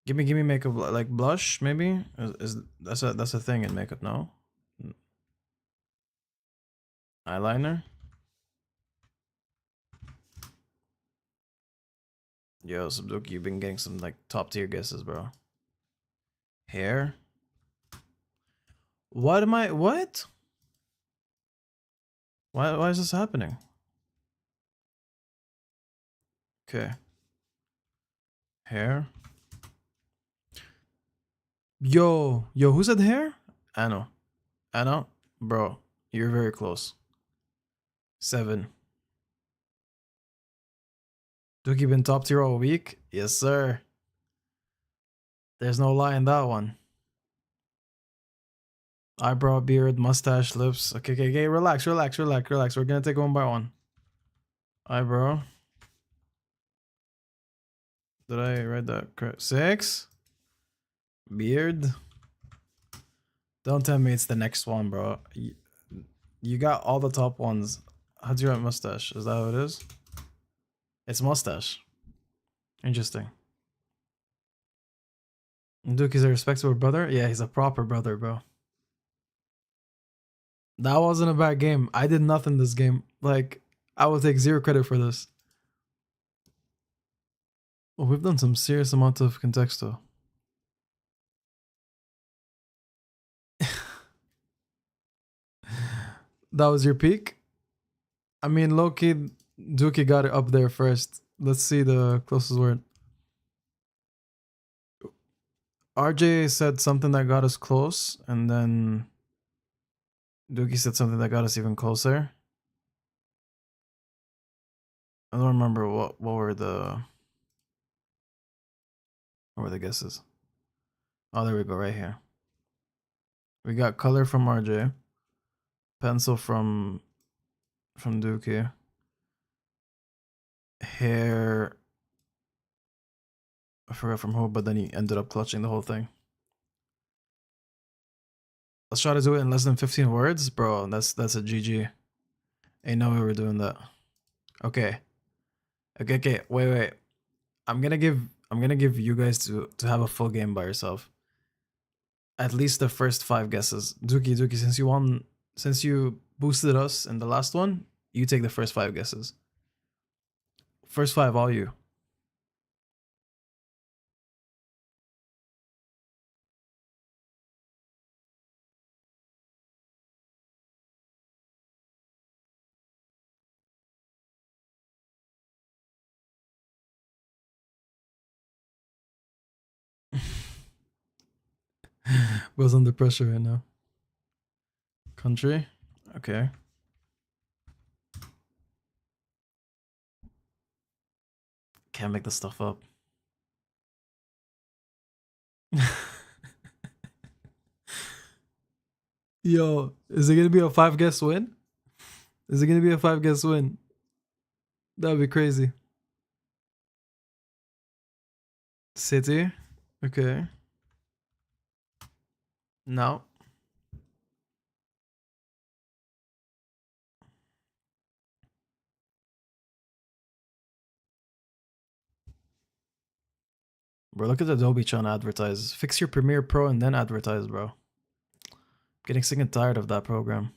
Give me makeup like blush maybe. Is that's a thing in makeup? No. Eyeliner. Yo, Subduki, you've been getting some like top tier guesses, bro. Hair. What am I? What? Why is this happening? Okay. Hair. Yo, who said hair? Anno, bro, you're very close. 7. Dookie been top tier all week? Yes, sir. There's no lie in that one. Eyebrow, beard, mustache, lips. Okay. Relax. We're gonna take one by one. Eyebrow. Did I write that correct? 6. Beard. Don't tell me it's the next one, bro. You got all the top ones. How'd you write mustache? Is that how it is? It's mustache. Interesting. Dookie's a respectable brother? Yeah, he's a proper brother, bro. That wasn't a bad game. I did nothing this game. Like, I will take 0 credit for this. Oh, we've done some serious amount of contexto. That was your peak? I mean, low-key, Dookie got it up there first. Let's see the closest word. RJ said something that got us close, and then Dookie said something that got us even closer. I don't remember what were the guesses. Oh, there we go, right here. We got color from RJ, pencil from Dookie, hair. I forgot from who, but then he ended up clutching the whole thing. Let's try to do it in less than 15 words, bro. That's a GG. Ain't no way we're doing that. Okay. Wait. I'm gonna give you guys to have a full game by yourself. At least the first 5 guesses. Dookie, since you boosted us in the last one, you take the first 5 guesses. First 5, all you. Was under pressure right now. Country? Okay. Can't make this stuff up. Yo, is it gonna be a 5 guess win? Is it gonna be a 5 guess win? That'd be crazy. City. Okay. No. Bro, look at Adobe trying to advertise. Fix your Premiere Pro and then advertise, bro. Getting sick and tired of that program.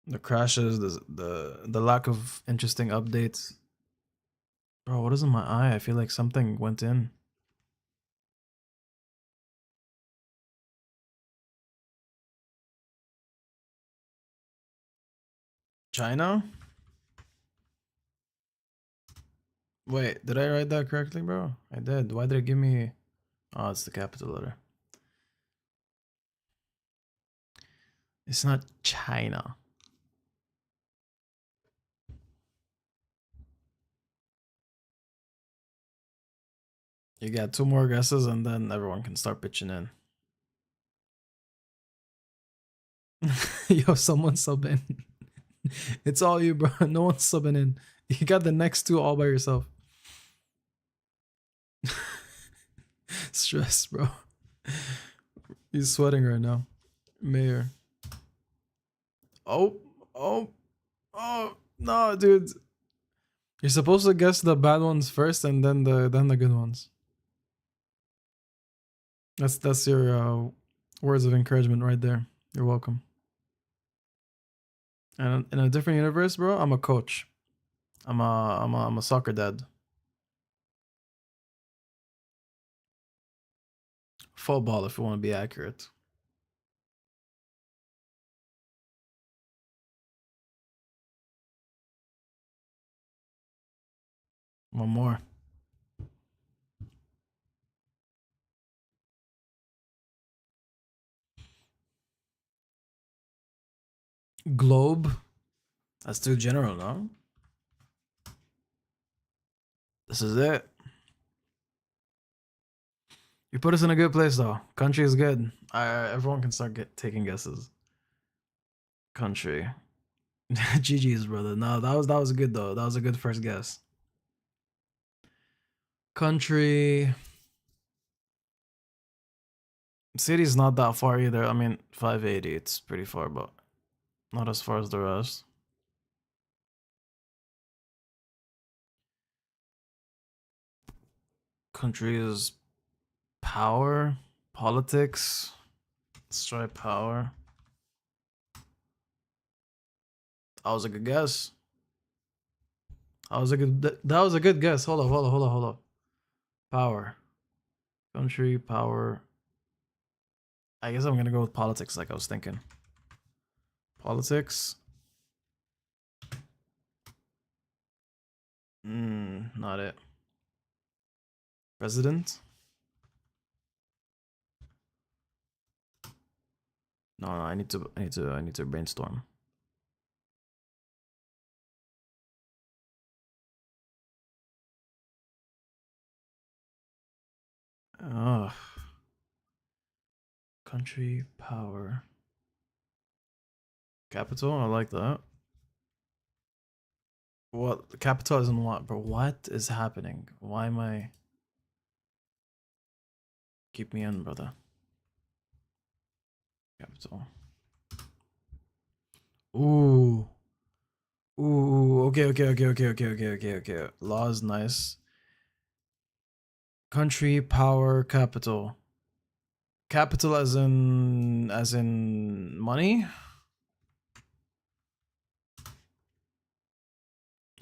The crashes, the lack of interesting updates. Bro, what is in my eye? I feel like something went in. China? Wait, did I write that correctly, bro? I did. Why did it give me... Oh, it's the capital letter. It's not China. You got 2 more guesses and then everyone can start pitching in. Yo, someone sub in. It's all you, bro. No one's subbing in. You got the next 2 all by yourself. Stress, bro. He's sweating right now. Mayor. Oh, no, dude. You're supposed to guess the bad ones first and then the good ones. That's your words of encouragement right there. You're welcome. And in a different universe, bro, I'm a coach. I'm a soccer dad. Football, if you want to be accurate. One more. Globe. That's too general, no? This is it. You put us in a good place, though. Country is good. Everyone can start taking guesses. Country. GG's, brother. No, that was good though. That was a good first guess. Country. City's not that far either. I mean, 580. It's pretty far, but not as far as the rest. Country is power, politics. Let's try power. That was a good guess. That was a good guess. Hold up. Power. Country, power. I guess I'm gonna go with politics like I was thinking. Politics. Not it. President? No, I need to brainstorm. Ugh. Country, power. Capital, I like that. What? The capital isn't what, bro? What is happening? Why am I... Keep me in, brother. Capital. Ooh. Ooh, okay. Law is nice. Country, power, capital. Capital as in money?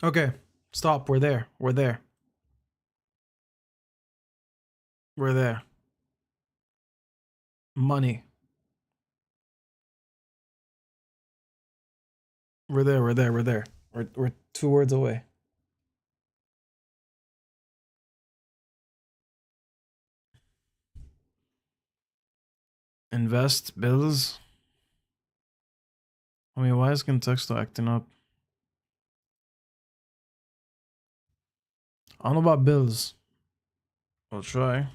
Okay, stop. We're there. We're there. We're there. Money. We're there. We're there. We're there. We're 2 words away. Invest, bills. I mean, why is contextual acting up? I don't know about bills. I'll try.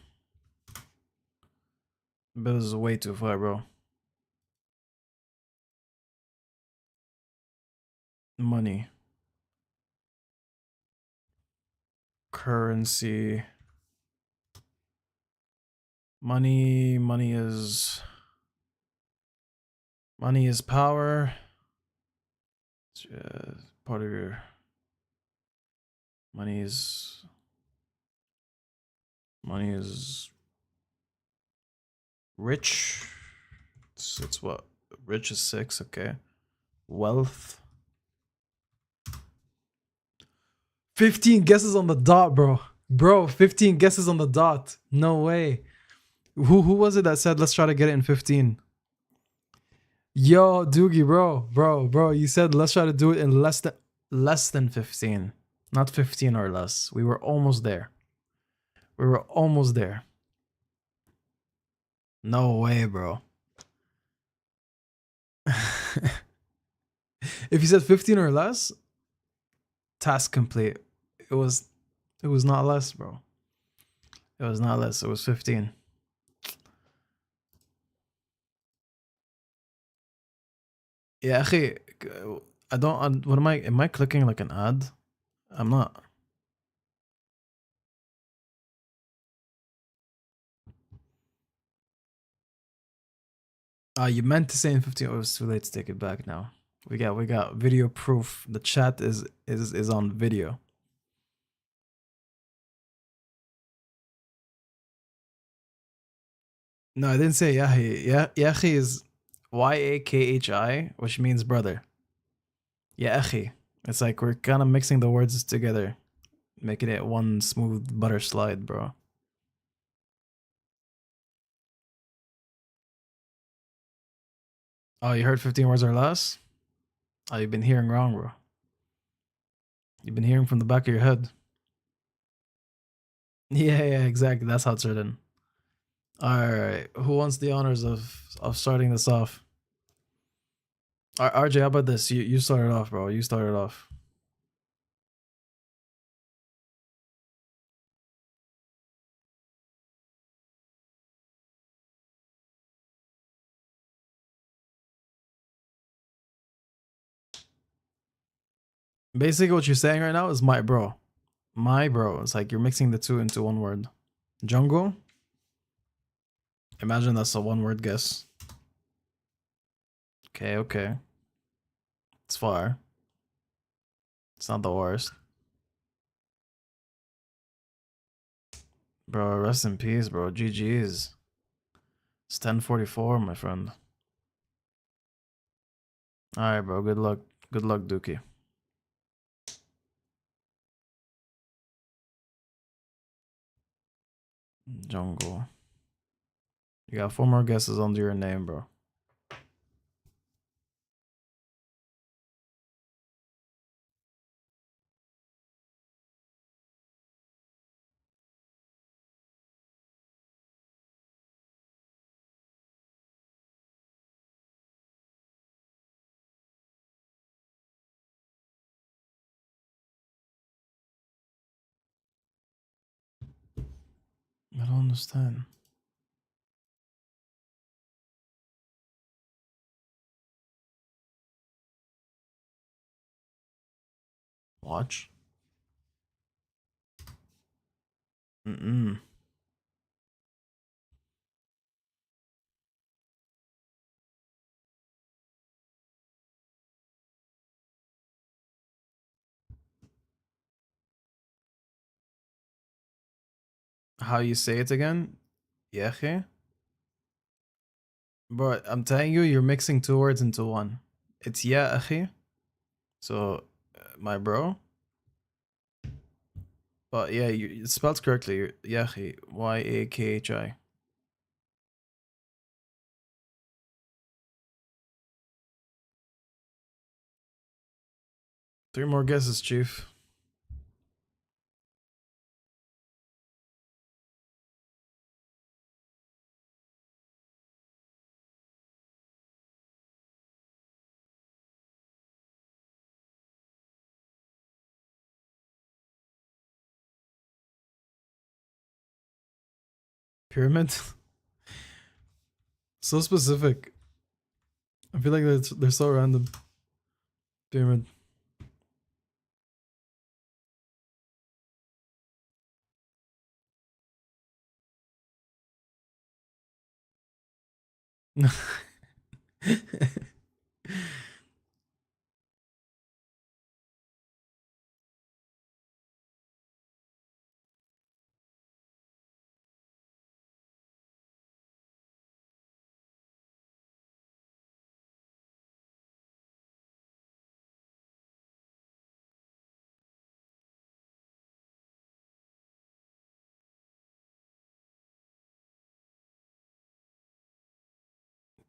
Bills is way too far, bro. Money. Currency. Money is power. It's, part of your money is rich. It's what? Rich is 6, okay. Wealth. 15 guesses on the dot, bro. Bro, 15 guesses on the dot. No way. Who was it that said let's try to get it in 15? Yo, Doogie, bro. You said let's try to do it in less than 15. Not 15 or less. We were almost there. No way, bro. If you said 15 or less, task complete. It was not less, bro. It was not less. It was 15. Yeah, akhi, I don't. What am I clicking like an ad? I'm not. You meant to say in 15. Oh, it was too late to take it back now. We got video proof. The chat is on video. No, I didn't say Yahi. Yahi is Yakhi, which means brother. Yahi. It's like we're kind of mixing the words together, making it one smooth butter slide, bro. Oh, you heard 15 words or less? Oh, you've been hearing wrong, bro. You've been hearing from the back of your head. Yeah, exactly. That's how it's written. All right. Who wants the honors of starting this off? RJ, how about this? You started off, bro. You started off. Basically, what you're saying right now is my bro. My bro. It's like you're mixing the two into one word. Jungle? Imagine that's a one word guess. Okay. It's far. It's not the worst. Bro, rest in peace, bro. GG's. It's 10:44, my friend. Alright, bro. Good luck. Good luck, Dookie. Jungle. You got 4 more guesses under your name, bro. I don't understand. Watch. Mm-mm. How you say it again? Yeche? But I'm telling you, you're mixing 2 words into one. It's ya akhi. So, my bro. But yeah, it's spelled correctly. Yahi. Yakhi. 3 more guesses, Chief. Pyramid? So specific. I feel like they're so random. Pyramid.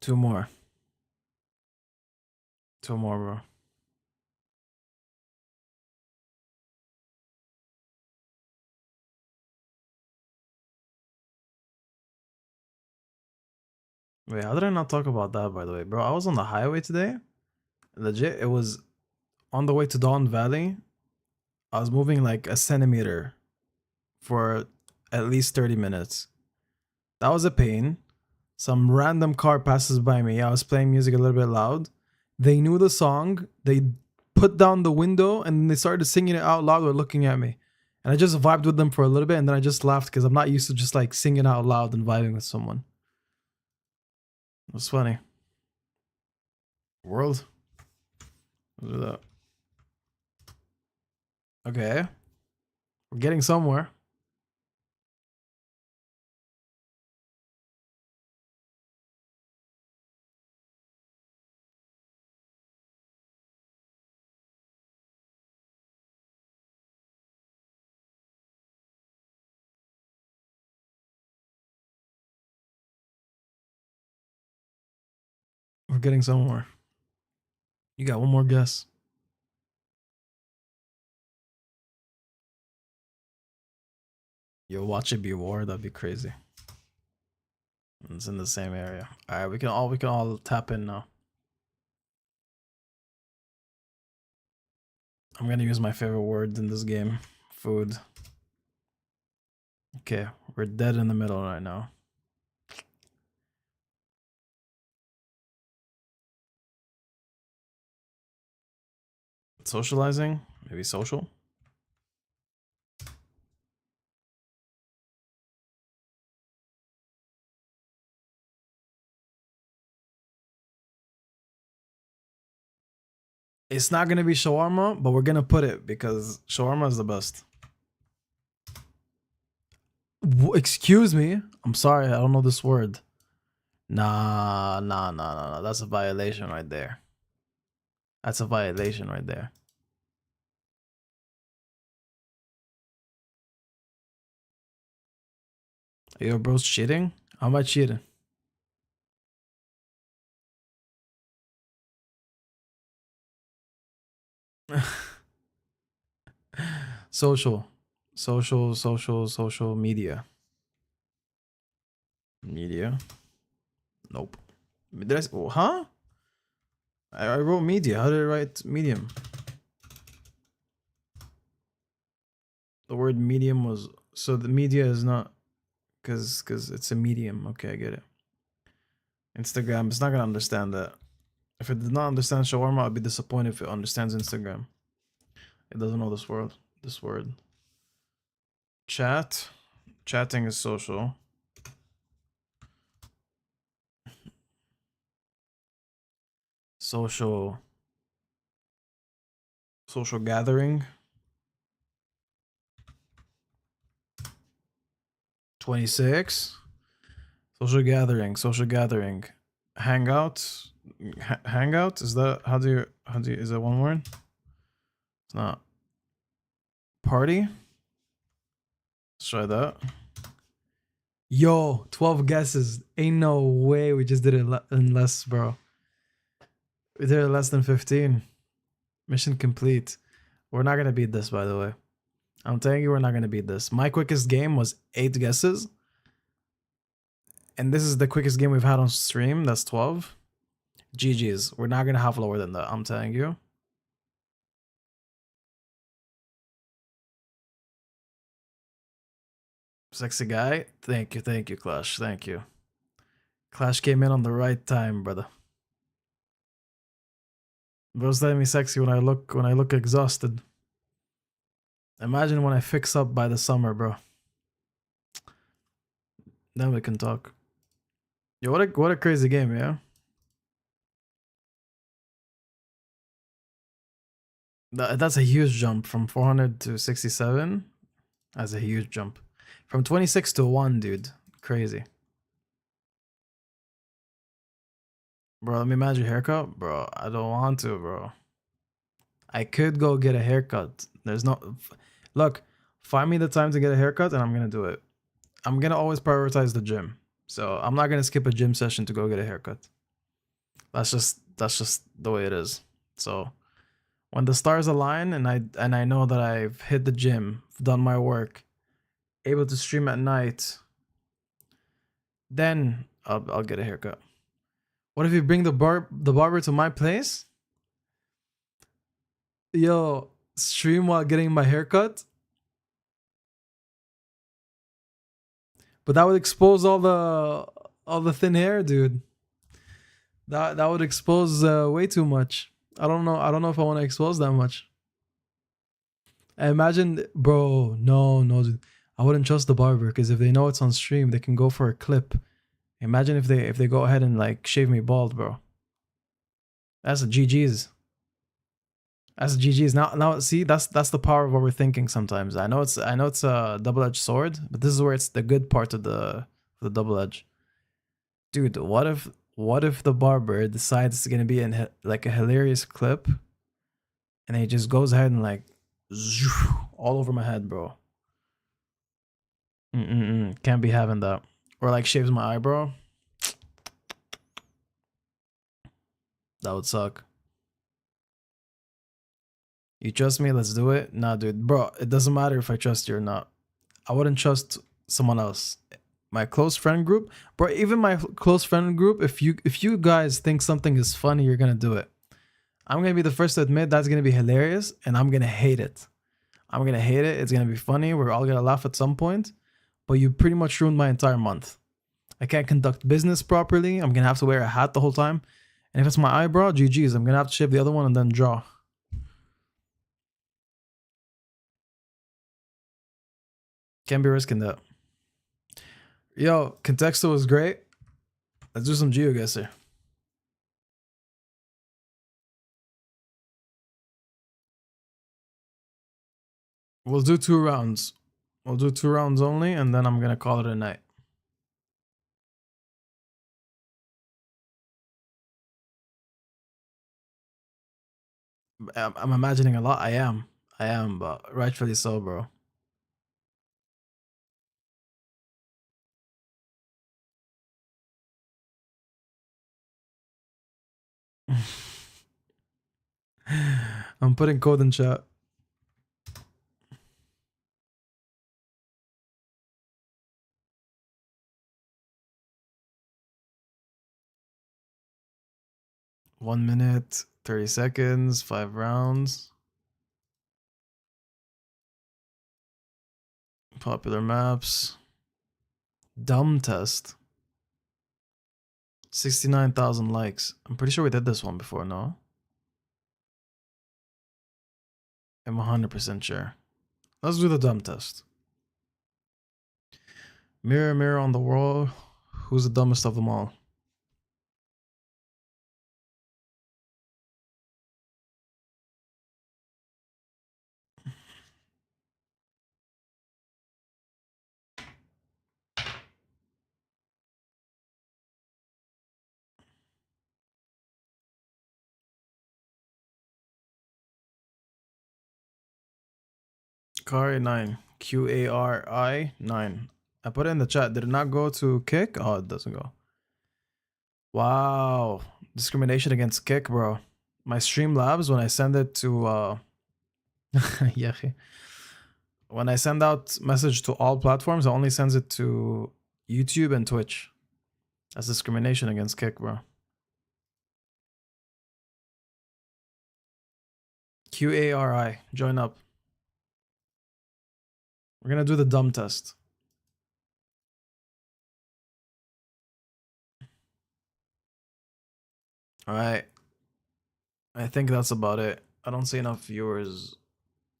Two more. Two more, bro. Wait, how did I not talk about that, by the way, bro? I was on the highway today. Legit, it was on the way to Don Valley. I was moving like a centimeter for at least 30 minutes. That was a pain. Some random car passes by me. I was playing music a little bit loud. They knew the song. They put down the window and they started singing it out loud or looking at me. And I just vibed with them for a little bit and then I just laughed because I'm not used to just like singing out loud and vibing with someone. It was funny. World? What was that? Okay. We're getting somewhere. We're getting somewhere. You got one more guess. Yo, watch it be war. That'd be crazy. It's in the same area. All right, we can all tap in now. I'm gonna use my favorite word in this game. Food. Okay, we're dead in the middle right now. Socializing? Maybe social? It's not gonna be shawarma, but we're gonna put it because shawarma is the best. Excuse me? I'm sorry, I don't know this word. Nah. That's a violation right there. That's a violation right there. Yo, bro's cheating? How am I cheating? Social. Social media. Media. Nope. Did I, huh? I wrote media. How did I write medium? The word medium was, so the media is not, because it's a medium. Okay, I get it. Instagram, it's not gonna understand that. If it did not understand shawarma, I'd be disappointed if it understands Instagram. It doesn't know this word. This word. Chat. Chatting is social. Social gathering. 26. Social gathering. Hangout. Hangout? Is that, how do you, is that one word? It's not. Party? Let's try that. Yo, 12 guesses. Ain't no way we just did it in less, bro. We did it less than 15. Mission complete. We're not gonna beat this, by the way. I'm telling you, we're not gonna beat this. My quickest game was 8 guesses. And this is the quickest game we've had on stream. That's 12. GG's. We're not gonna have lower than that, I'm telling you. Sexy guy. Thank you, Clash. Thank you. Clash came in on the right time, brother. Bro's telling me sexy when I look exhausted. Imagine when I fix up by the summer, bro. Then we can talk. Yo, what a crazy game, yeah. That's a huge jump from 400 to 67. That's a huge jump. From 26 to 1, dude. Crazy. Bro, let me manage your haircut. Bro, I don't want to, bro. I could go get a haircut. There's no... Look, find me the time to get a haircut and I'm going to do it. I'm going to always prioritize the gym. So I'm not going to skip a gym session to go get a haircut. That's just the way it is. So when the stars align and I know that I've hit the gym, done my work, able to stream at night, then I'll get a haircut. What if you bring the barber to my place? Yo, stream while getting my haircut? But that would expose all the thin hair, dude. That would expose way too much. I don't know if I want to expose that much. I imagine, bro. No, dude. I wouldn't trust the barber because if they know it's on stream, they can go for a clip. Imagine if they go ahead and like shave me bald, bro. That's a GG's. That's a GG's. Now see, that's the power of overthinking sometimes. I know it's a double-edged sword, but this is where it's the good part of the double edge. Dude, what if the barber decides it's gonna be in like a hilarious clip, and he just goes ahead and like all over my head, bro. Can't be having that. Or like shaves my eyebrow. That would suck. You trust me? Let's do it. Nah, dude, bro. It doesn't matter if I trust you or not. I wouldn't trust someone else. My close friend group, bro. Even my close friend group. If you guys think something is funny, you're gonna do it. I'm gonna be the first to admit that's gonna be hilarious, and I'm gonna hate it. I'm gonna hate it. It's gonna be funny. We're all gonna laugh at some point, but you pretty much ruined my entire month. I can't conduct business properly. I'm gonna have to wear a hat the whole time, and if it's my eyebrow, GG's. I'm gonna have to shave the other one and then draw. Can't be risking that. Yo, Contexto was great. Let's do some GeoGuessr. We'll do 2 rounds. We'll do 2 rounds only, and then I'm gonna call it a night. I'm imagining a lot. I am, but rightfully so, bro. I'm putting code in chat. One minute, 30 seconds, 5 rounds. Popular maps. Dumb test. 69,000 likes. I'm pretty sure we did this one before, no? I'm 100% sure. Let's do the dumb test. Mirror, mirror on the wall. Who's the dumbest of them all? Qari 9. QARI 9. I put it in the chat. Did it not go to Kick? Oh, it doesn't go. Wow. Discrimination against Kick, bro. My Streamlabs, when I send it to yeah. When I send out message to all platforms, it only sends it to YouTube and Twitch. That's discrimination against Kick, bro. QARI. Join up. We're gonna do the dumb test. Alright. I think that's about it. I don't see enough viewers.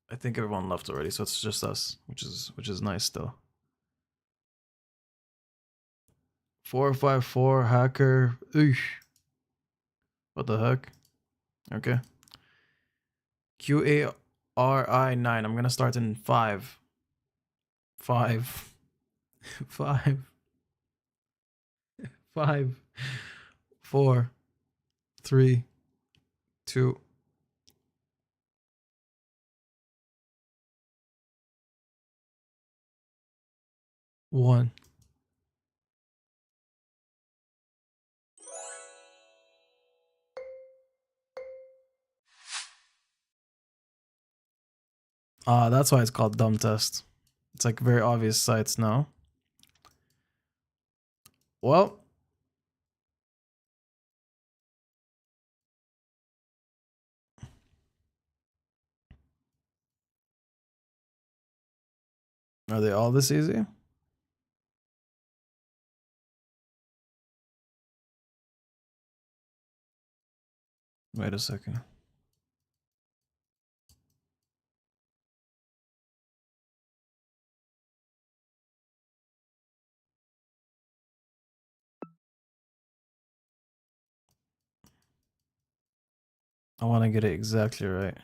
I think everyone left already, so it's just us, which is nice still. 454 hacker. Oosh. What the heck? Okay. QARI9. I'm gonna start in 5. 5. 5. 5. 4. 3. 2. 1. That's why it's called dumb test. It's like very obvious sites now. Well, are they all this easy? Wait a second. I want to get it exactly right.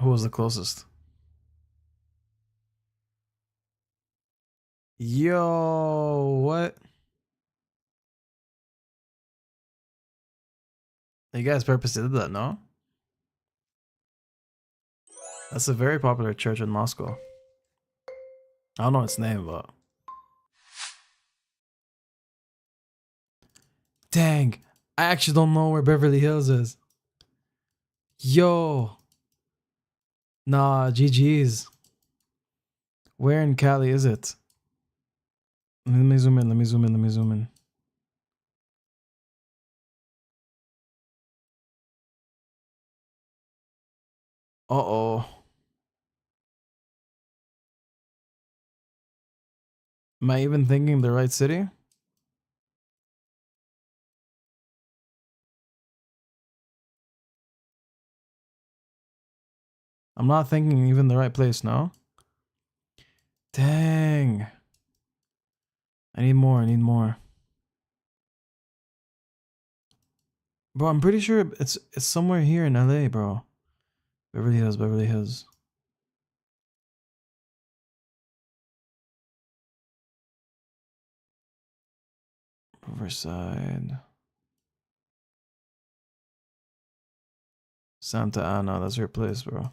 Who was the closest? Yo, what? You guys purposely did that, no? That's a very popular church in Moscow. I don't know its name, but dang, I actually don't know where Beverly Hills is. Yo, nah, GG's. Where in Cali is it? Let me zoom in. Let me zoom in. Let me zoom in. Uh-oh. Am I even thinking the right city? I'm not thinking even the right place, no? Dang. I need more. I need more. Bro, I'm pretty sure it's somewhere here in LA, bro. Beverly Hills, Beverly Hills. Riverside. Santa Ana, that's your place, bro.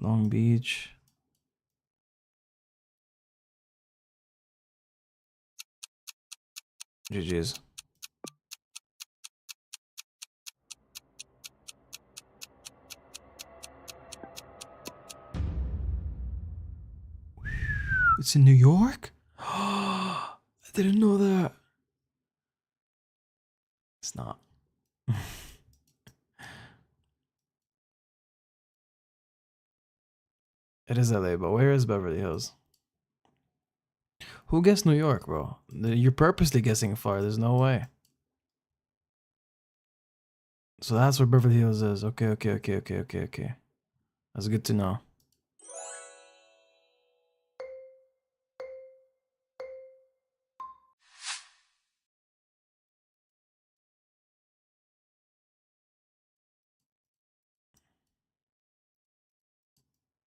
Long Beach. GG's. It's in New York? I didn't know that. It's not. It is LA, but where is Beverly Hills? Who guessed New York, bro? You're purposely guessing far. There's no way. So that's where Beverly Hills is. Okay, okay, okay, okay, okay, okay. That's good to know.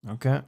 Okay.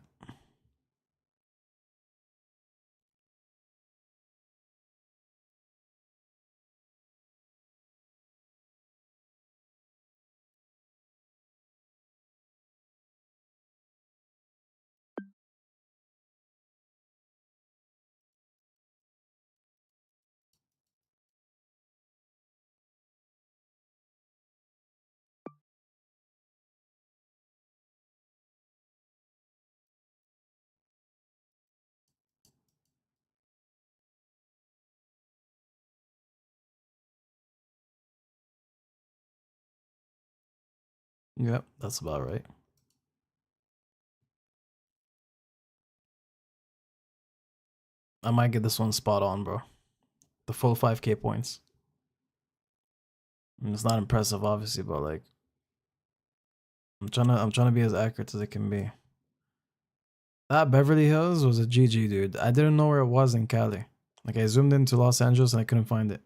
Yep, that's about right. I might get this one spot on, bro. The full 5K points. And it's not impressive, obviously, but like I'm trying to be as accurate as it can be. That Beverly Hills was a GG, dude. I didn't know where it was in Cali. Like I zoomed into Los Angeles and I couldn't find it.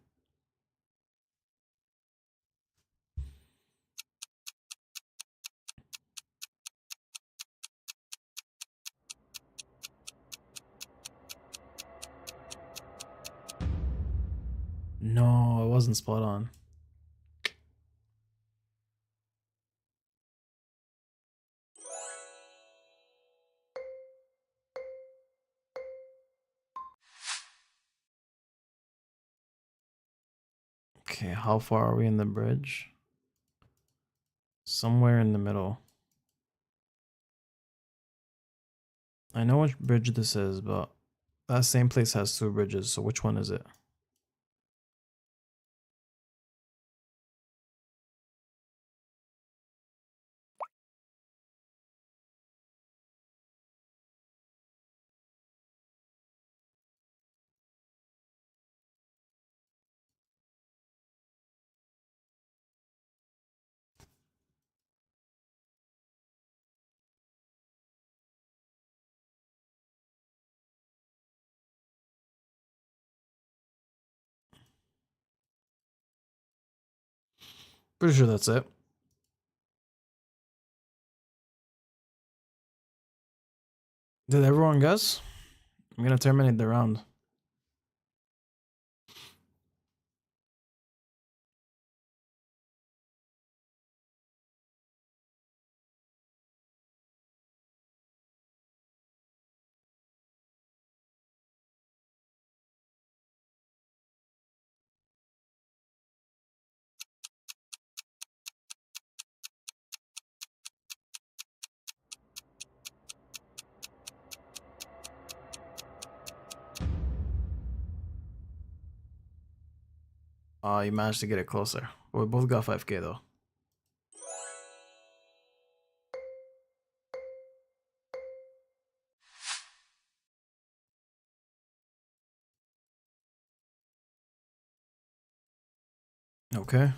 No, it wasn't spot on. Okay, how far are we in the bridge? Somewhere in the middle. I know which bridge this is, but that same place has two bridges, so which one is it? Pretty sure that's it. Did everyone guess? I'm gonna terminate the round. You managed to get it closer. We both got 5K though. Okay.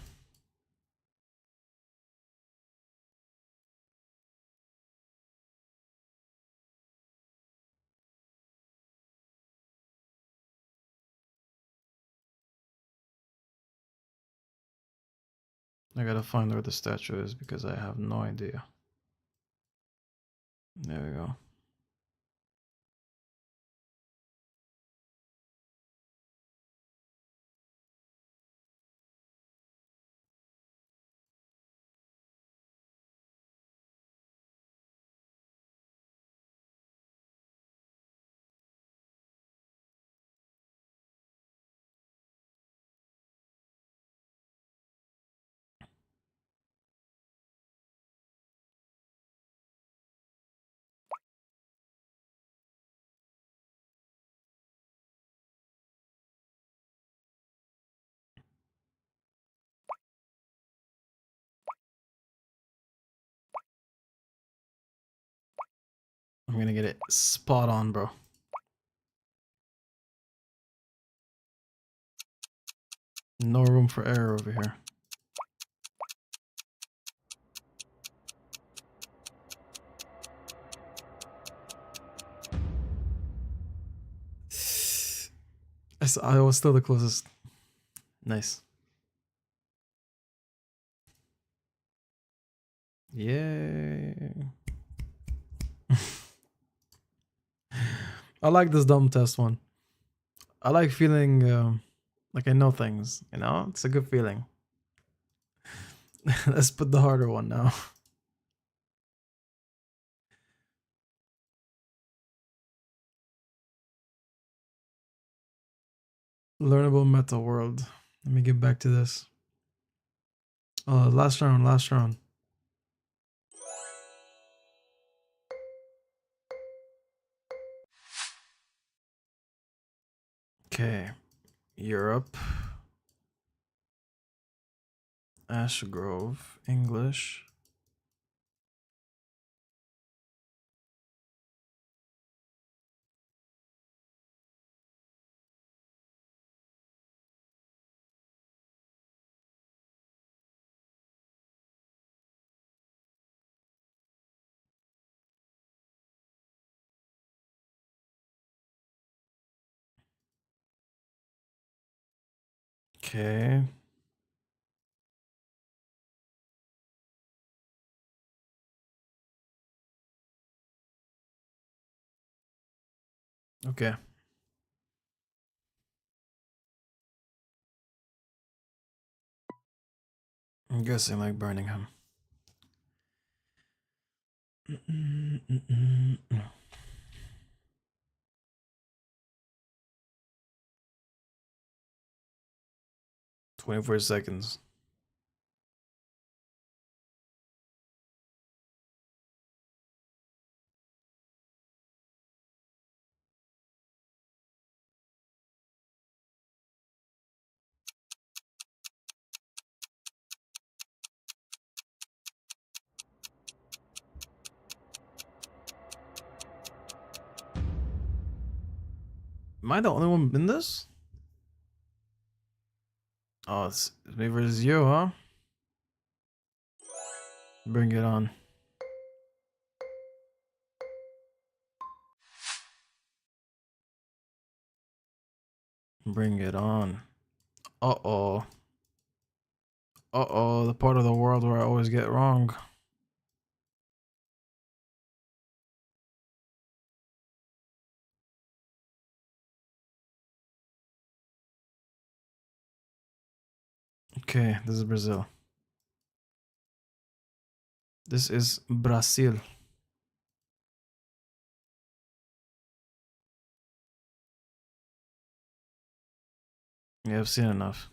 I gotta find where the statue is because I have no idea. There we go. I'm gonna get it spot on, bro. No room for error over here. I was still the closest. Nice. Yay. I like this dumb test one. I like feeling like I know things, you know? It's a good feeling. Let's put the harder one now. Learnable meta world. Let me get back to this. Last round, last round. Okay. Europe. Ash Grove. English. Okay. Okay. I'm guessing like Birmingham. 24 seconds. Am I the only one in this? Oh, it's me versus you, huh? Bring it on. Bring it on. Uh-oh. Uh-oh, the part of the world where I always get wrong. Okay, this is Brazil. This is Brazil. Yeah, I've seen enough.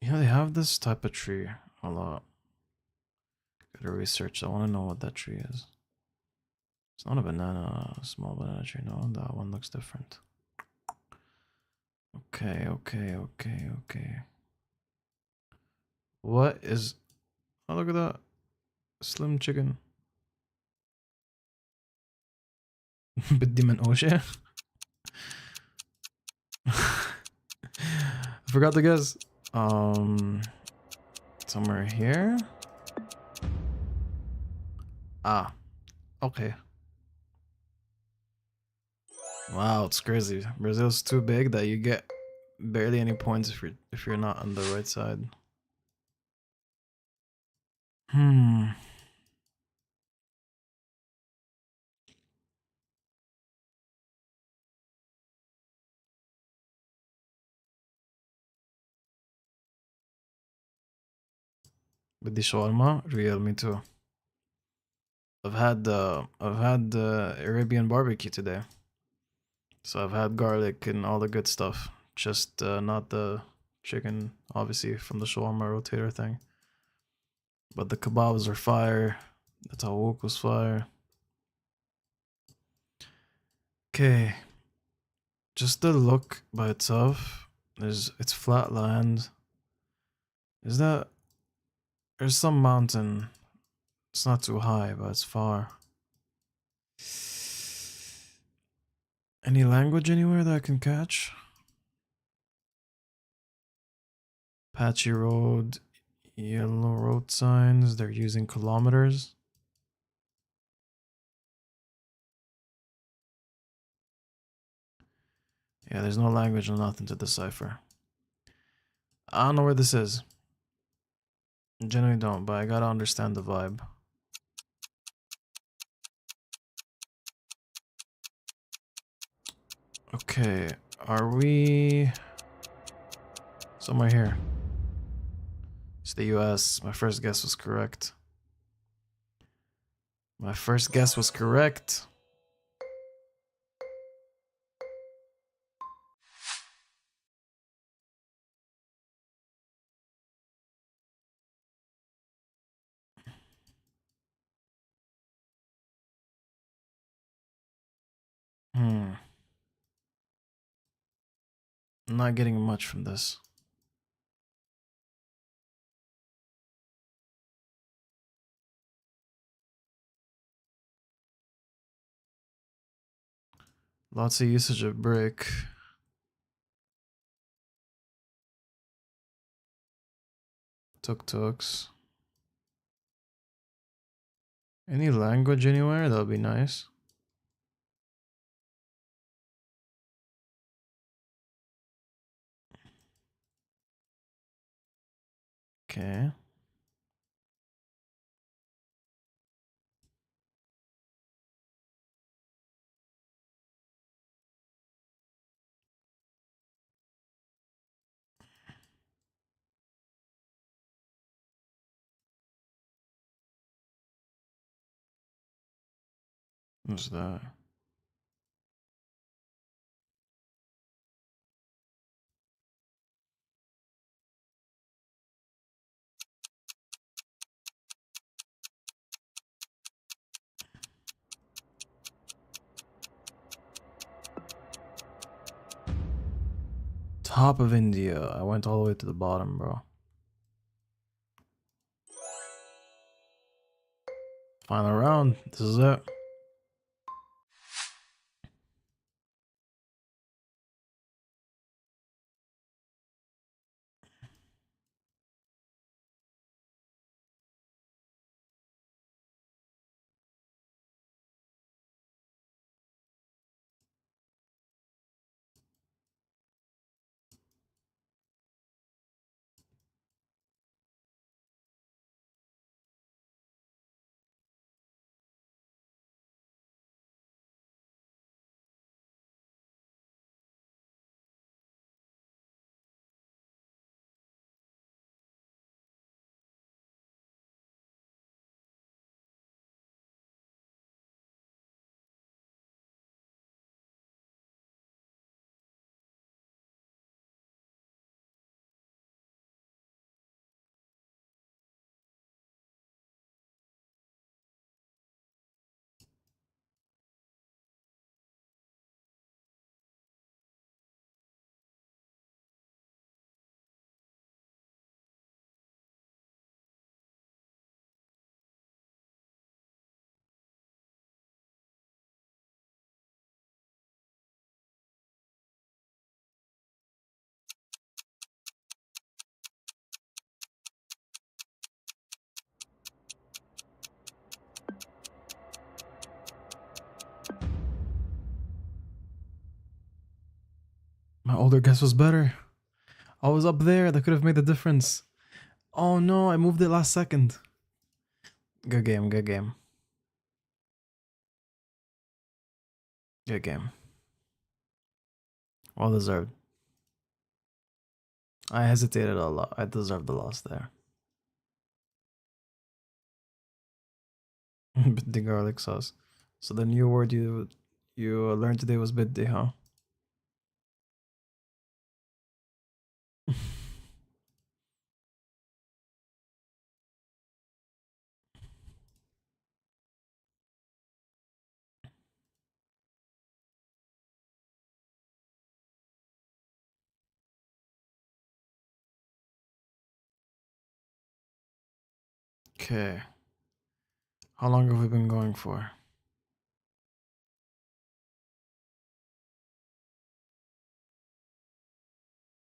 Yeah, they have this type of tree a lot. Gotta research. I want to know what that tree is. It's not a banana, a small banana tree. No, that one looks different. Okay, okay, okay, okay. What is... Oh, look at that. Slim chicken. بدي منقوشة. I forgot to guess. Somewhere here. Ah, okay. Wow, it's crazy. Brazil's too big that you get barely any points if you're not on the right side. Hmm. بدي shawarma. Real, me too. I've had Arabian barbecue today. So I've had garlic and all the good stuff. Just not the chicken, obviously, from the shawarma rotator thing. But the kebabs are fire. The tawuk was fire. Okay. Just the look by itself. It's flat land. Is that... There's some mountain. It's not too high, but it's far. Any language anywhere that I can catch? Patchy road, yellow road signs. They're using kilometers. Yeah, there's no language or nothing to decipher. I don't know where this is. I genuinely don't, but I gotta understand the vibe. Okay, are we somewhere here? It's the US. My first guess was correct. My first guess was correct. I'm not getting much from this. Lots of usage of brick. Tuk-tuks. Any language anywhere? That would be nice. Okay. What's that? Top of India. I went all the way to the bottom, bro. Final round. This is it. My older guess was better. I was up there. That could have made the difference. Oh no, I moved it last second. Good game, good game. Good game. Well deserved. I hesitated a lot. I deserved the loss there. Biddy garlic sauce. So the new word you learned today was biddy, huh? Okay. How long have we been going for?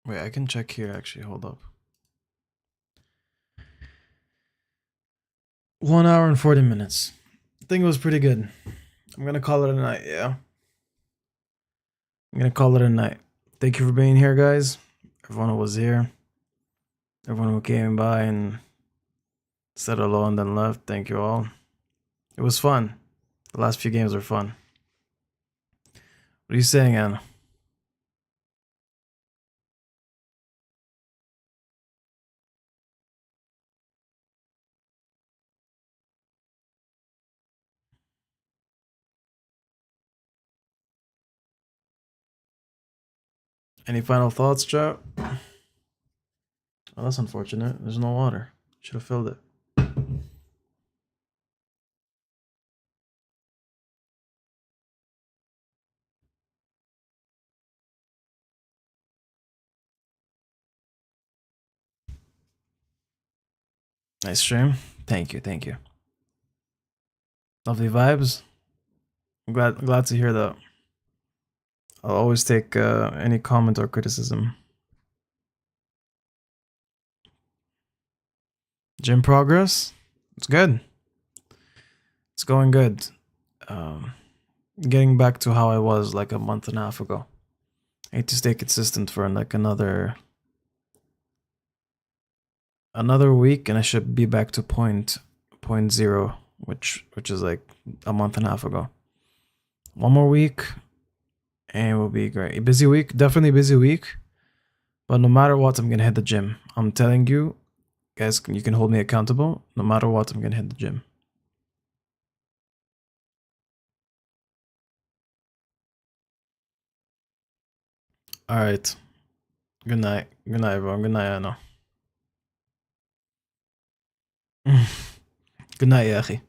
Wait, I can check here actually. Hold up. 1 hour and 40 minutes. I think it was pretty good. I'm gonna call it a night, yeah. I'm gonna call it a night. Thank you for being here, guys. Everyone who was here. Everyone who came by and said hello and then left. Thank you all. It was fun. The last few games were fun. What are you saying, Anna? Any final thoughts, chat? Oh, that's unfortunate. There's no water. Should have filled it. Nice stream. Thank you, thank you. Lovely vibes. I'm glad to hear that. I'll always take any comment or criticism. Gym progress? It's good. It's going good. Um, Getting back to how I was like a month and a half ago. I need to stay consistent for like another week, and I should be back to point zero, which is like a month and a half ago. One more week, and it will be great. A busy week, definitely busy week. But no matter what, I'm gonna hit the gym. I'm telling you, guys, you can hold me accountable. No matter what, I'm gonna hit the gym. All right. Good night. Good night, everyone. Good night, Anna. Good night, يا أخي.